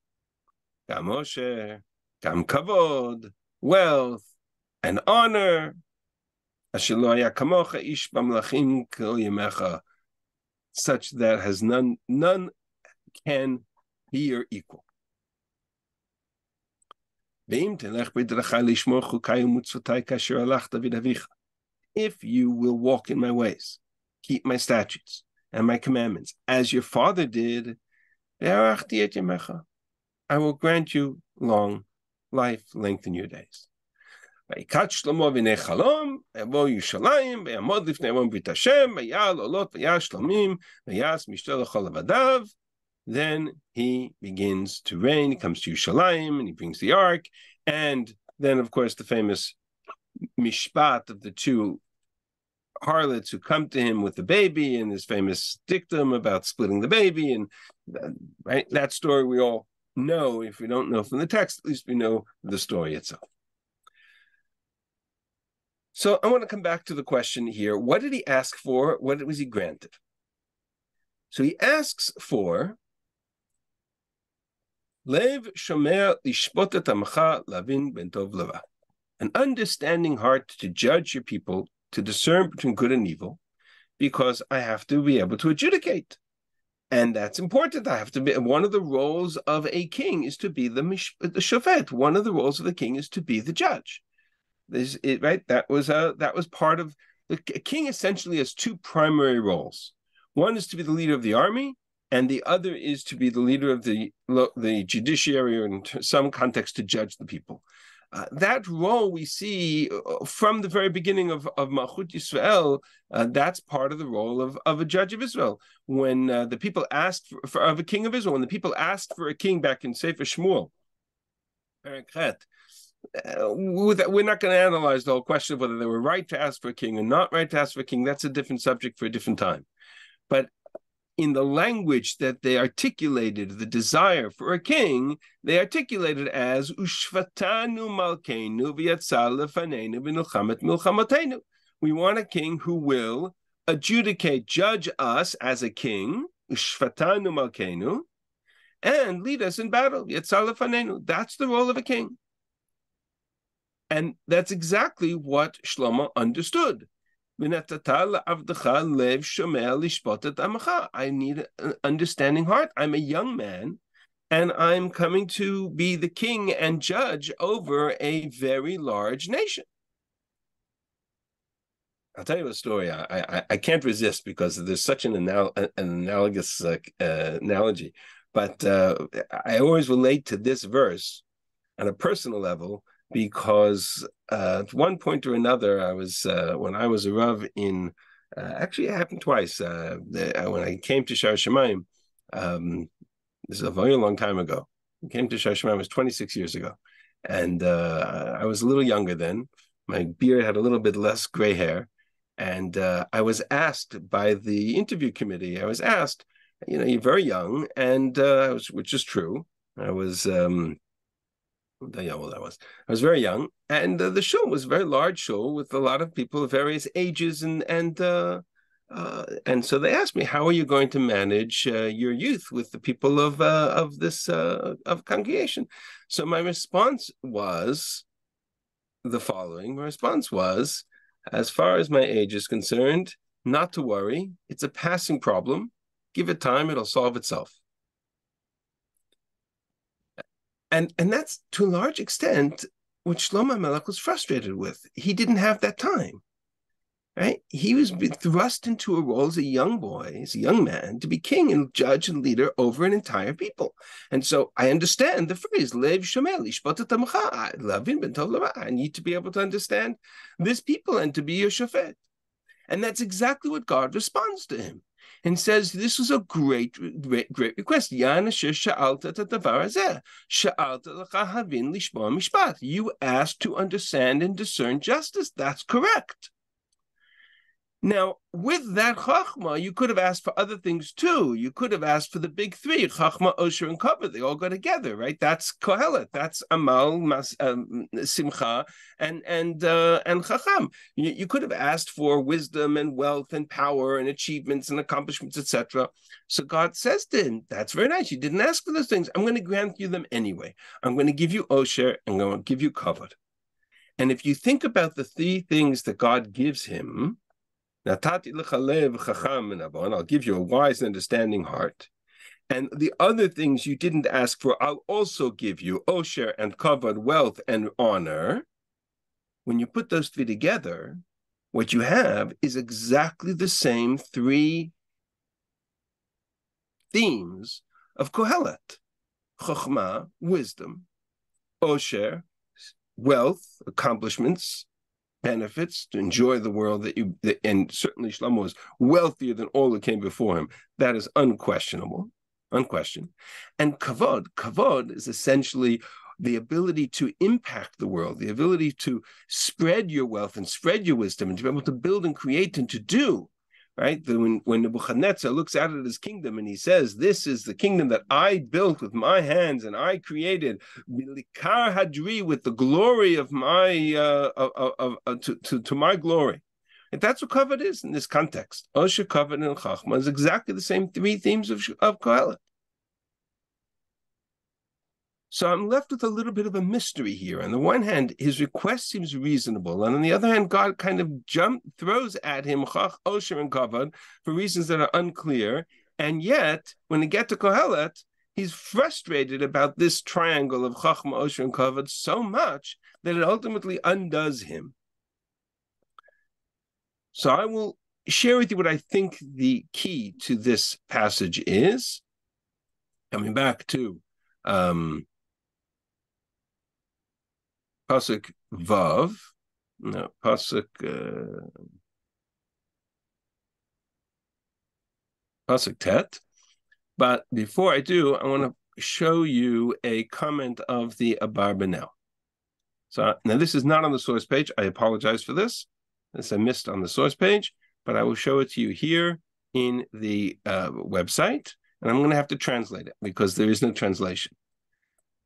Gam Moshe, gam kavod, wealth, and honor. Such that has none can be your equal. If you will walk in my ways, keep my statutes and my commandments, as your father did, I will grant you long life, lengthen your days. Then he begins to reign. He comes to Yerushalayim and he brings the ark. And then, of course, the famous mishpat of the two harlots who come to him with the baby and his famous dictum about splitting the baby. And right, that story we all know. If we don't know from the text, at least we know the story itself. So I want to come back to the question here. What did he ask for? What was he granted? So he asks for Lev Shomer Lishpotet Amcha Lavin Ben Tov Leva, an understanding heart to judge your people, to discern between good and evil, because I have to be able to adjudicate. And that's important. I have to be, one of the roles of a king is to be the shofet. One of the roles of the king is to be the judge. Right? That was part of a king essentially has two primary roles. One is to be the leader of the army, and the other is to be the leader of the judiciary, or in some context, to judge the people. That role we see from the very beginning of Malchut Yisrael. That's part of the role of a judge of Israel. When the people asked of a king of Israel, when the people asked for a king back in Sefer Shmuel, we're not going to analyze the whole question of whether they were right to ask for a king or not right to ask for a king. That's a different subject for a different time. But in the language that they articulated the desire for a king, they articulated as Ushvatanu Malkeinu v'yatzal lefanenu v'nilchamet milchamatenu. We want a king who will adjudicate, judge us as a king, Ushvatanu Malkeinu, and lead us in battle. Yatzal lefanenu. That's the role of a king. And that's exactly what Shlomo understood. I need an understanding heart. I'm a young man, and I'm coming to be the king and judge over a very large nation. I'll tell you a story. I can't resist because there's such an analogous analogy. But I always relate to this verse on a personal level, because at one point or another, I was when I was a Rav in actually it happened twice. When I came to Shar Shemayim, this is a very long time ago. I came to Shar Shemayim, it was 26 years ago, and I was a little younger then. My beard had a little bit less gray hair, and I was asked by the interview committee. I was asked, you're very young, and which is true. I was. I was very young, and the shul was a very large shul with a lot of people of various ages, and so they asked me, "How are you going to manage your youth with the people of this congregation?" So my response was the following: my response was, as far as my age is concerned, not to worry. It's a passing problem. Give it time; it'll solve itself. And that's, to a large extent, what Shlomo Melech was frustrated with. He didn't have that time, right? He was thrust into a role as a young boy, as a young man, to be king and judge and leader over an entire people. And so I understand the phrase, Lev Shomel, Ishpotet Amcha, Lavin Ben Tov Lava. I need to be able to understand this people and to be your shofet. And that's exactly what God responds to him and says, this was a great request. You asked to understand and discern justice. That's correct. Now, with that chachma, you could have asked for other things too. You could have asked for the big three: chachma, osher, and kavod. They all go together, right? That's kohelet. That's amal, simcha, and chacham. You could have asked for wisdom and wealth and power and achievements and accomplishments, etc. So God says to him, "That's very nice. You didn't ask for those things. I'm going to grant you them anyway. I'm going to give you osher and I'm going to give you kavod." And if you think about the three things that God gives him, I'll give you a wise and understanding heart. And the other things you didn't ask for, I'll also give you: osher and kavod, wealth and honor. When you put those three together, what you have is exactly the same three themes of Kohelet: chokhmah, wisdom; osher, wealth, accomplishments, benefits, to enjoy the world and certainly Shlomo was wealthier than all that came before him. That is unquestioned. And kavod is essentially the ability to impact the world, the ability to spread your wealth and spread your wisdom and to be able to build and create and to do. Right? When Nebuchadnezzar looks out at his kingdom and he says, "This is the kingdom that I built with my hands and I created, Bilikar Hadri, with the glory of my to my glory." And that's what kavod is in this context. Osher, kavod, and chachma is exactly the same three themes of Kohelet. So I'm left with a little bit of a mystery here. On the one hand, his request seems reasonable, and on the other hand, God kind of throws at him chach, osher, and kavod for reasons that are unclear. And yet, when we get to Kohelet, he's frustrated about this triangle of chachma, osher, and kavod so much that it ultimately undoes him. So I will share with you what I think the key to this passage is. Coming back to Pasuk Vav, no, Pasuk Tet. But before I do, I want to show you a comment of the Abarbanel. So now this is not on the source page. I apologize for this. This I missed on the source page, but I will show it to you here in the website, and I'm going to have to translate it because there is no translation.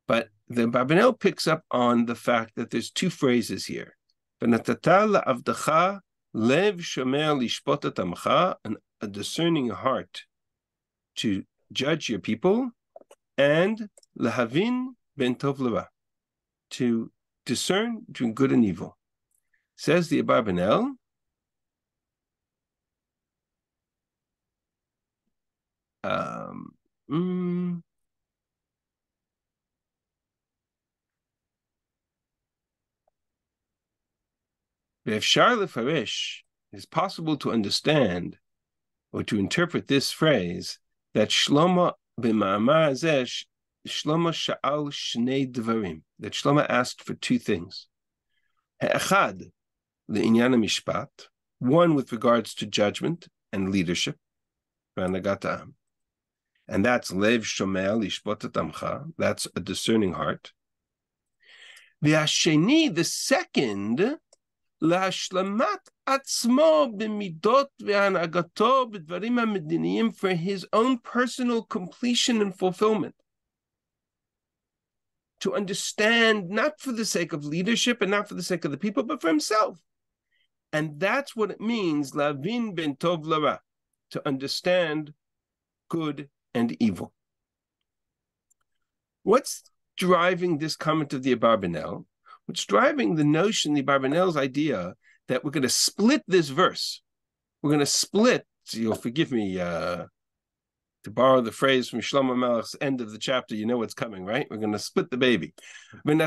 But the Abarbanel picks up on the fact that there's two phrases here. Lev shomer lishpot et amcha, a discerning heart to judge your people, and lahavin ben tov lera, to discern between good and evil. Says the Abarbanel, it's possible to understand or to interpret this phrase that Shlomo b'ma'amar zeh, Shlomo sha'al shnei dvarim, that Shlomo asked for two things. Ha'echad le'inyan mishpat, one with regards to judgment and leadership, and that's lev shomer lishpot et amcha, that's a discerning heart. V'hasheni, the second, להשלמת עצמו במידות והנהגתו בדברים המדיניים, for his own personal completion and fulfillment. To understand, not for the sake of leadership and not for the sake of the people, but for himself. And that's what it means, lavin ben tov lara, to understand good and evil. What's driving this comment of the Abarbanel? What's driving the notion, the Abarbanel's idea, that we're going to split this verse. We're going to split, so you'll forgive me, to borrow the phrase from Shlomo Melech's end of the chapter, you know what's coming, right? We're going to split the baby. An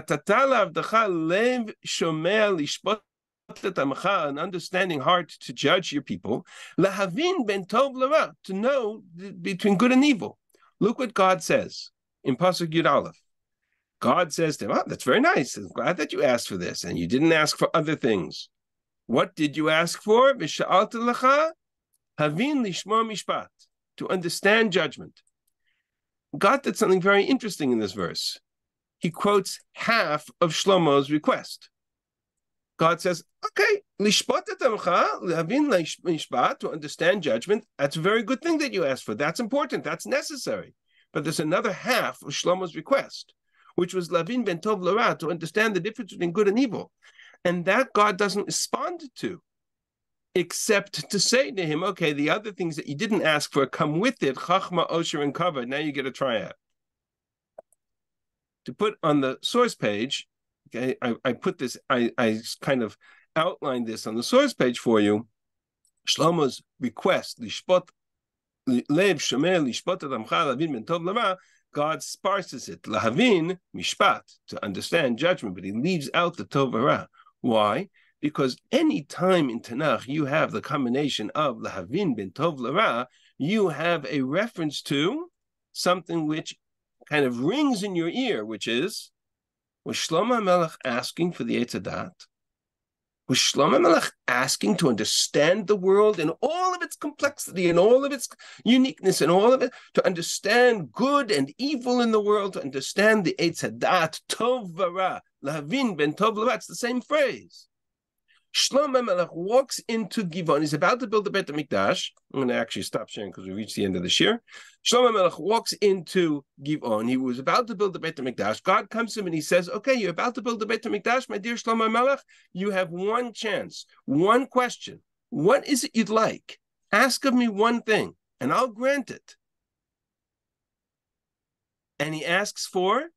understanding heart to judge your people, lahavin ben tov lara, to know between good and evil. Look what God says in Pasuk Yud Aleph. God says to him, oh, that's very nice. I'm glad that you asked for this, and you didn't ask for other things. What did you ask for? V'sha'alta lecha havin lishma mishpat, to understand judgment. God did something very interesting in this verse. He quotes half of Shlomo's request. God says, okay, lishpat et amcha, havin mishpat, to understand judgment. That's a very good thing that you asked for. That's important. That's necessary. But there's another half of Shlomo's request, which was lavin ben tov lara, to understand the difference between good and evil. And that God doesn't respond to, except to say to him, okay, the other things that you didn't ask for come with it, chachma, osher, and kavod. Now you get a triad. To put on the source page, okay, I put this, I kind of outlined this on the source page for you. Shlomo's request, lishpot, lev shomer lishpot adamcha lavin ben tov lara, God sparses it, lahavin mishpat, to understand judgment, but he leaves out the tov hara. Why? Because any time in Tanakh you have the combination of lahavin ben tov lara, you have a reference to something which kind of rings in your ear, which is, was Shlomo HaMelech asking for the Eitz Hadat? Was Shlomo HaMelech asking to understand the world in all of its complexity and all of its uniqueness and all of it, to understand good and evil in the world, to understand the Eitz Hadat, tov v'ra, lahavin ben tov lara? It's the same phrase. Shlomo HaMelech walks into Givon. He's about to build the Beit HaMikdash. I'm going to actually stop sharing because we reached the end of the shir. Shlomo HaMelech walks into Givon. He was about to build the Beit HaMikdash. God comes to him and he says, okay, you're about to build the Beit HaMikdash, my dear Shlomo HaMelech. You have one chance, one question. What is it you'd like? Ask of me one thing, and I'll grant it. And he asks for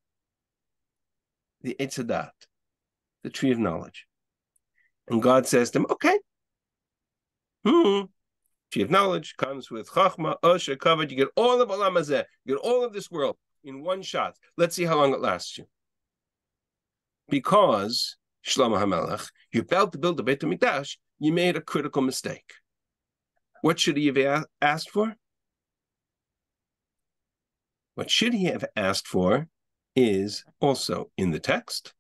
the Eitz Hadat, the tree of knowledge. And God says to him, okay. Tree of knowledge comes with Chachma, Osher, Kavod. You get all of Olam Hazeh. You get all of this world in one shot. Let's see how long it lasts you. Because, Shlomo HaMelech, you're about to build the Beit HaMikdash, you made a critical mistake. What should he have asked for? What should he have asked for is also in the text.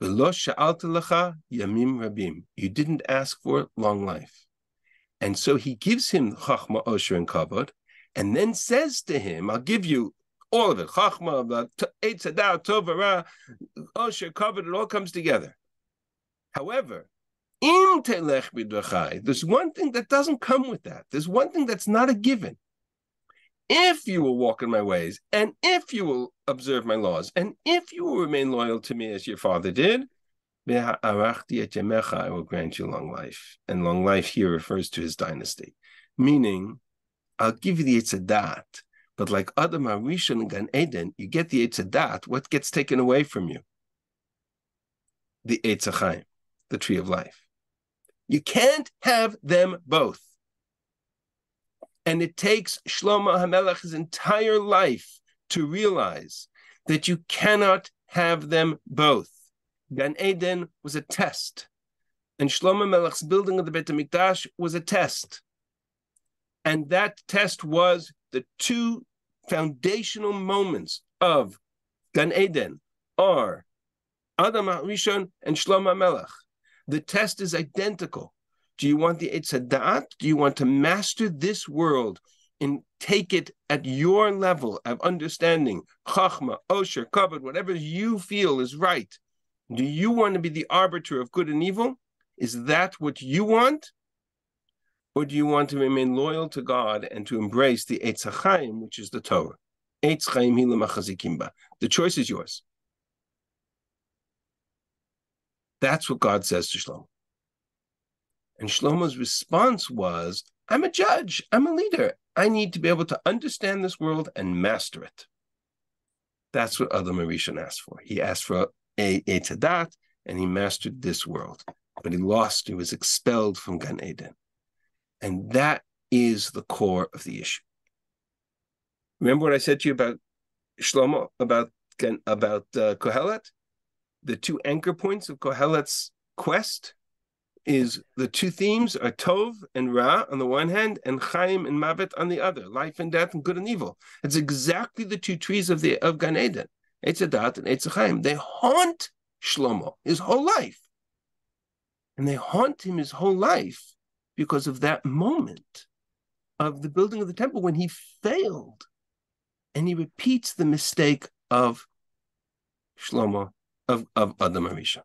You didn't ask for long life. And so he gives him Chachma, Osher, and Kavod, and then says to him, I'll give you all of it. Chachma, Eitz Hadat, Tov Ra, Osher, Kavod, it all comes together. However, Im telech b'dvachai, there's one thing that doesn't come with that. There's one thing that's not a given. If you will walk in my ways, and if you will observe my laws, and if you will remain loyal to me as your father did, I will grant you long life. And long life here refers to his dynasty. Meaning, I'll give you the Eitz Hadat, but like Adam HaRishon and Gan Eden, you get the Eitz Hadat, what gets taken away from you? The Eitz HaChaim, the tree of life. You can't have them both. And it takes Shlomo HaMelech's entire life to realize that you cannot have them both. Gan Eden was a test, and Shlomo HaMelech's building of the Beit HaMikdash was a test. And that test was the two foundational moments of Gan Eden are Adam HaRishon and Shlomo HaMelech. The test is identical. Do you want the Eitz Hadat? Do you want to master this world and take it at your level of understanding, Chachma, Osher, Kavod, whatever you feel is right? Do you want to be the arbiter of good and evil? Is that what you want? Or do you want to remain loyal to God and to embrace the Eitz HaChaim, which is the Torah? Eitz Chaim hi l'machazikim ba. The choice is yours. That's what God says to Shlomo. And Shlomo's response was, I'm a judge, I'm a leader. I need to be able to understand this world and master it. That's what Adam HaRishon asked for. He asked for a Eitz Hadat, and he mastered this world. But he lost, he was expelled from Gan Eden. And that is the core of the issue. Remember what I said to you about Shlomo, about Kohelet? The two anchor points of Kohelet's quest is the two themes are Tov and Ra on the one hand, and Chaim and Mavet on the other, life and death and good and evil. It's exactly the two trees of Gan Eden, Eitz Hadat and Eitz Chaim. They haunt Shlomo his whole life. And they haunt him his whole life because of that moment of the building of the temple when he failed. And he repeats the mistake of Shlomo, of Adam HaRishon.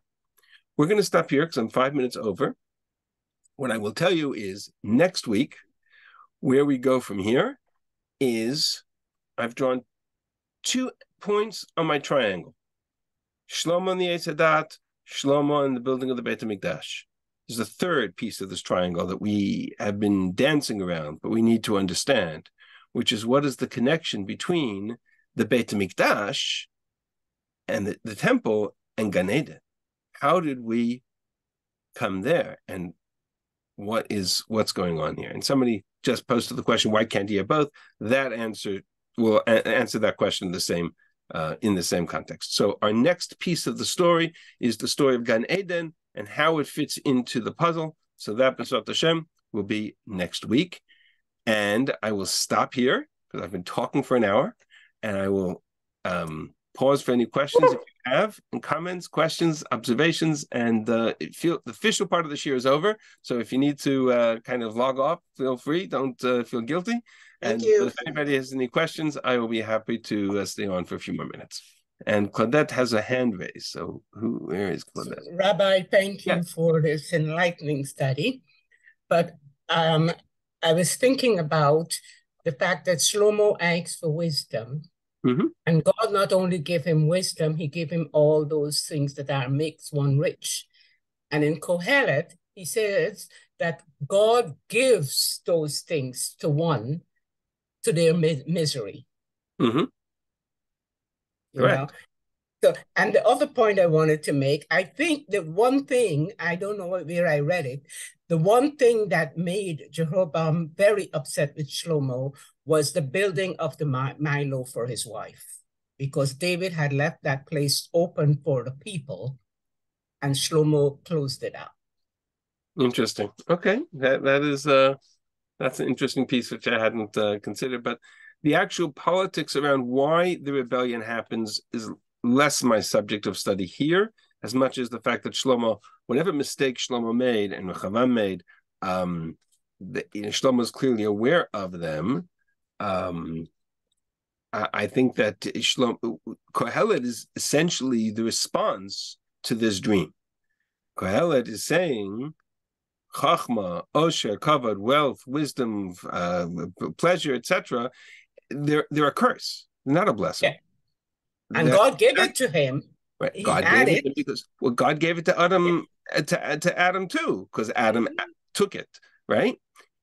We're going to stop here because I'm 5 minutes over. What I will tell you is next week, where we go from here is I've drawn 2 points on my triangle. Shlomo and the Eitz Hadat, Shlomo and the building of the Beit HaMikdash. There's a third piece of this triangle that we have been dancing around, but we need to understand, which is what is the connection between the Beit HaMikdash and the temple and Gan Eden. How did we come there, and what's going on here? And somebody just posted the question, why can't he have both? That answer will answer that question in the same context. So our next piece of the story is the story of Gan Eden and how it fits into the puzzle. So that, B'ezrat Hashem, will be next week. And I will stop here because I've been talking for an hour, and I will pause for any questions if you have, and comments, questions, observations, and the official part of the shir is over. So if you need to kind of log off, feel free. Don't feel guilty. Thank you. If anybody has any questions, I will be happy to stay on for a few more minutes. And Claudette has a hand raised. So where is Claudette? Rabbi, thank you for this enlightening study. But I was thinking about the fact that Shlomo asks for wisdom. Mm-hmm. And God not only gave him wisdom, he gave him all those things that makes one rich. And in Kohelet, he says that God gives those things to one to their misery. Mm-hmm. You know? So, and the other point I wanted to make, I think that one thing, I don't know where I read it, the one thing that made Jeroboam very upset with Shlomo was the building of the Milo for his wife, because David had left that place open for the people. and Shlomo closed it out. Interesting. Okay, that's an interesting piece which I hadn't considered. But the actual politics around why the rebellion happens is less my subject of study here, as much as the fact that Shlomo, whatever mistake Shlomo made and Rechavam made, Shlomo is clearly aware of them. I think that Kohelet is essentially the response to this dream. Kohelet is saying, Chachma, Osher, Kavod, wealth, wisdom, pleasure, etc. They're a curse, not a blessing. Yeah. And God gave it to him. Right. God gave it because God gave it to Adam to Adam too, because Adam took it. Right.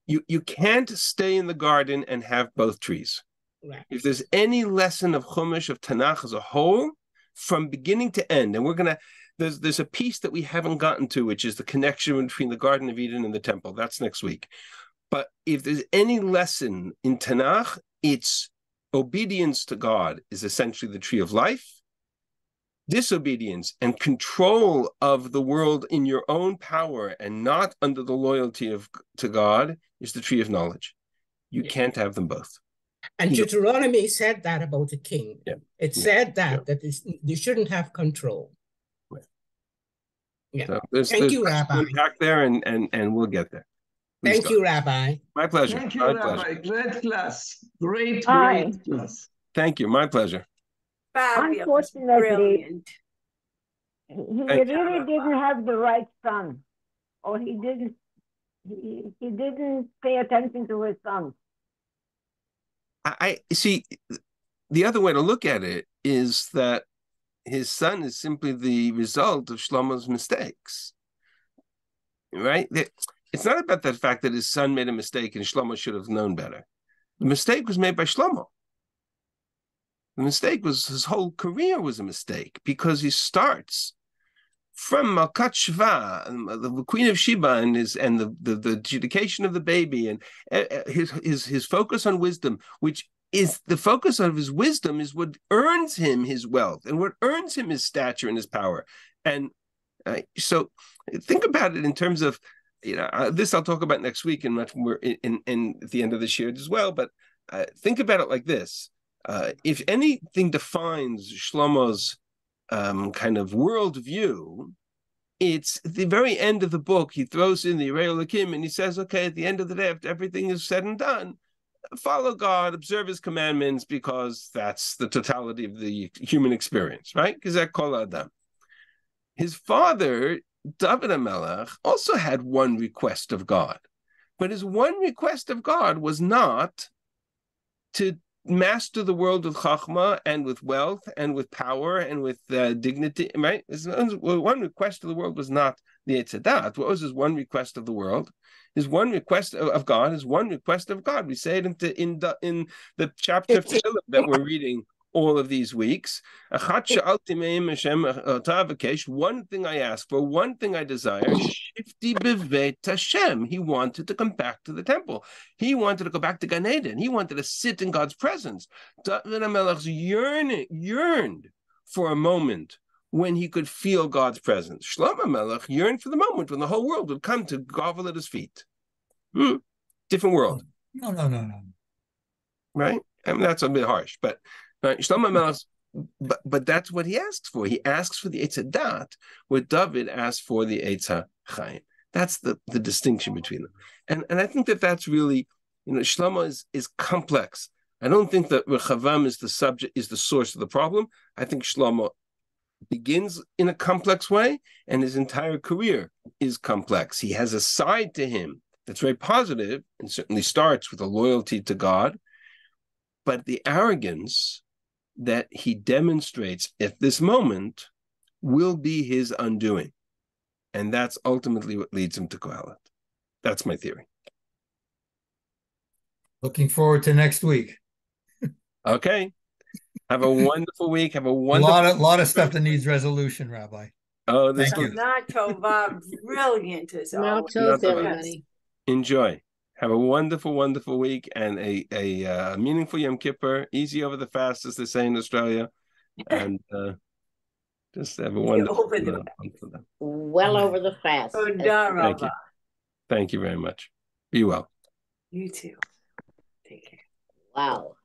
You can't stay in the garden and have both trees. Right. If there's any lesson of Chumash, of Tanakh as a whole, from beginning to end, and we're gonna there's a piece that we haven't gotten to, which is the connection between the Garden of Eden and the temple. That's next week. But if there's any lesson in Tanakh, it's obedience to God is essentially the tree of life. Disobedience and control of the world in your own power and not under the loyalty to God is the tree of knowledge. You can't have them both. And Deuteronomy said that about the king. Yeah. It said that you shouldn't have control. Right. Yeah. So Thank you, Rabbi. Back there, and we'll get there. Thank you, Rabbi. My pleasure. Thank you, My Rabbi. pleasure. Great class. Great class. Thank you. My pleasure. Fabulous. Brilliant. He really didn't have the right son, or he didn't pay attention to his son. I see. The other way to look at it is that his son is simply the result of Shlomo's mistakes, right? It's not about the fact that his son made a mistake and Shlomo should have known better. The mistake was made by Shlomo. The mistake was his whole career was a mistake, because he starts from Malkat Shva, the Queen of Sheba, and the adjudication of the baby, and his focus on wisdom, which is the focus of his wisdom, is what earns him his wealth and what earns him his stature and his power. And so think about it in terms of, this I'll talk about next week and much more in at the end of this year as well. But think about it like this. If anything defines Shlomo's kind of worldview, it's the very end of the book. He throws in the Yirei Elokim and he says, okay, at the end of the day, after everything is said and done, follow God, observe his commandments, because that's the totality of the human experience, right? Because that kol adam. His father, David HaMelech, also had one request of God, but his one request of God was not to master the world with chachma and with wealth and with power and with dignity, right? His one request of the world was not the Eitzadat. What was his one request of the world? His one request of God is one request of God. We say it in the chapter of Tehillim that we're reading all of these weeks. One thing I ask for, one thing I desire, shifti bevet Hashem. He wanted to come back to the temple. He wanted to go back to Gan Eden. He wanted to sit in God's presence. David HaMelech yearned for a moment when he could feel God's presence. Shlomo HaMelech yearned for the moment when the whole world would come to grovel at his feet. Different world. No. Right? I mean, that's a bit harsh, but Shlomo HaMelech, but that's what he asks for. He asks for the Eitz HaDat, where David asked for the Eitz HaChaim. That's the distinction between them. And I think that's really, Shlomo is complex. I don't think that Rechavam is the source of the problem. I think Shlomo begins in a complex way, and his entire career is complex. He has a side to him that's very positive, and certainly starts with a loyalty to God, but the arrogance that he demonstrates at this moment will be his undoing. And that's ultimately what leads him to Kohelet. That's my theory. Looking forward to next week. Okay. Have a wonderful week. Have a wonderful lot of stuff that needs resolution, Rabbi. Oh, thank you. Not Tova, brilliant as always. Everybody. Enjoy. Have a wonderful, wonderful week and a meaningful Yom Kippur. Easy over the fast, as they say in Australia. And Just have a wonderful over well over the fast. Thank you. Thank you very much. Be well. You too. Take care. Wow.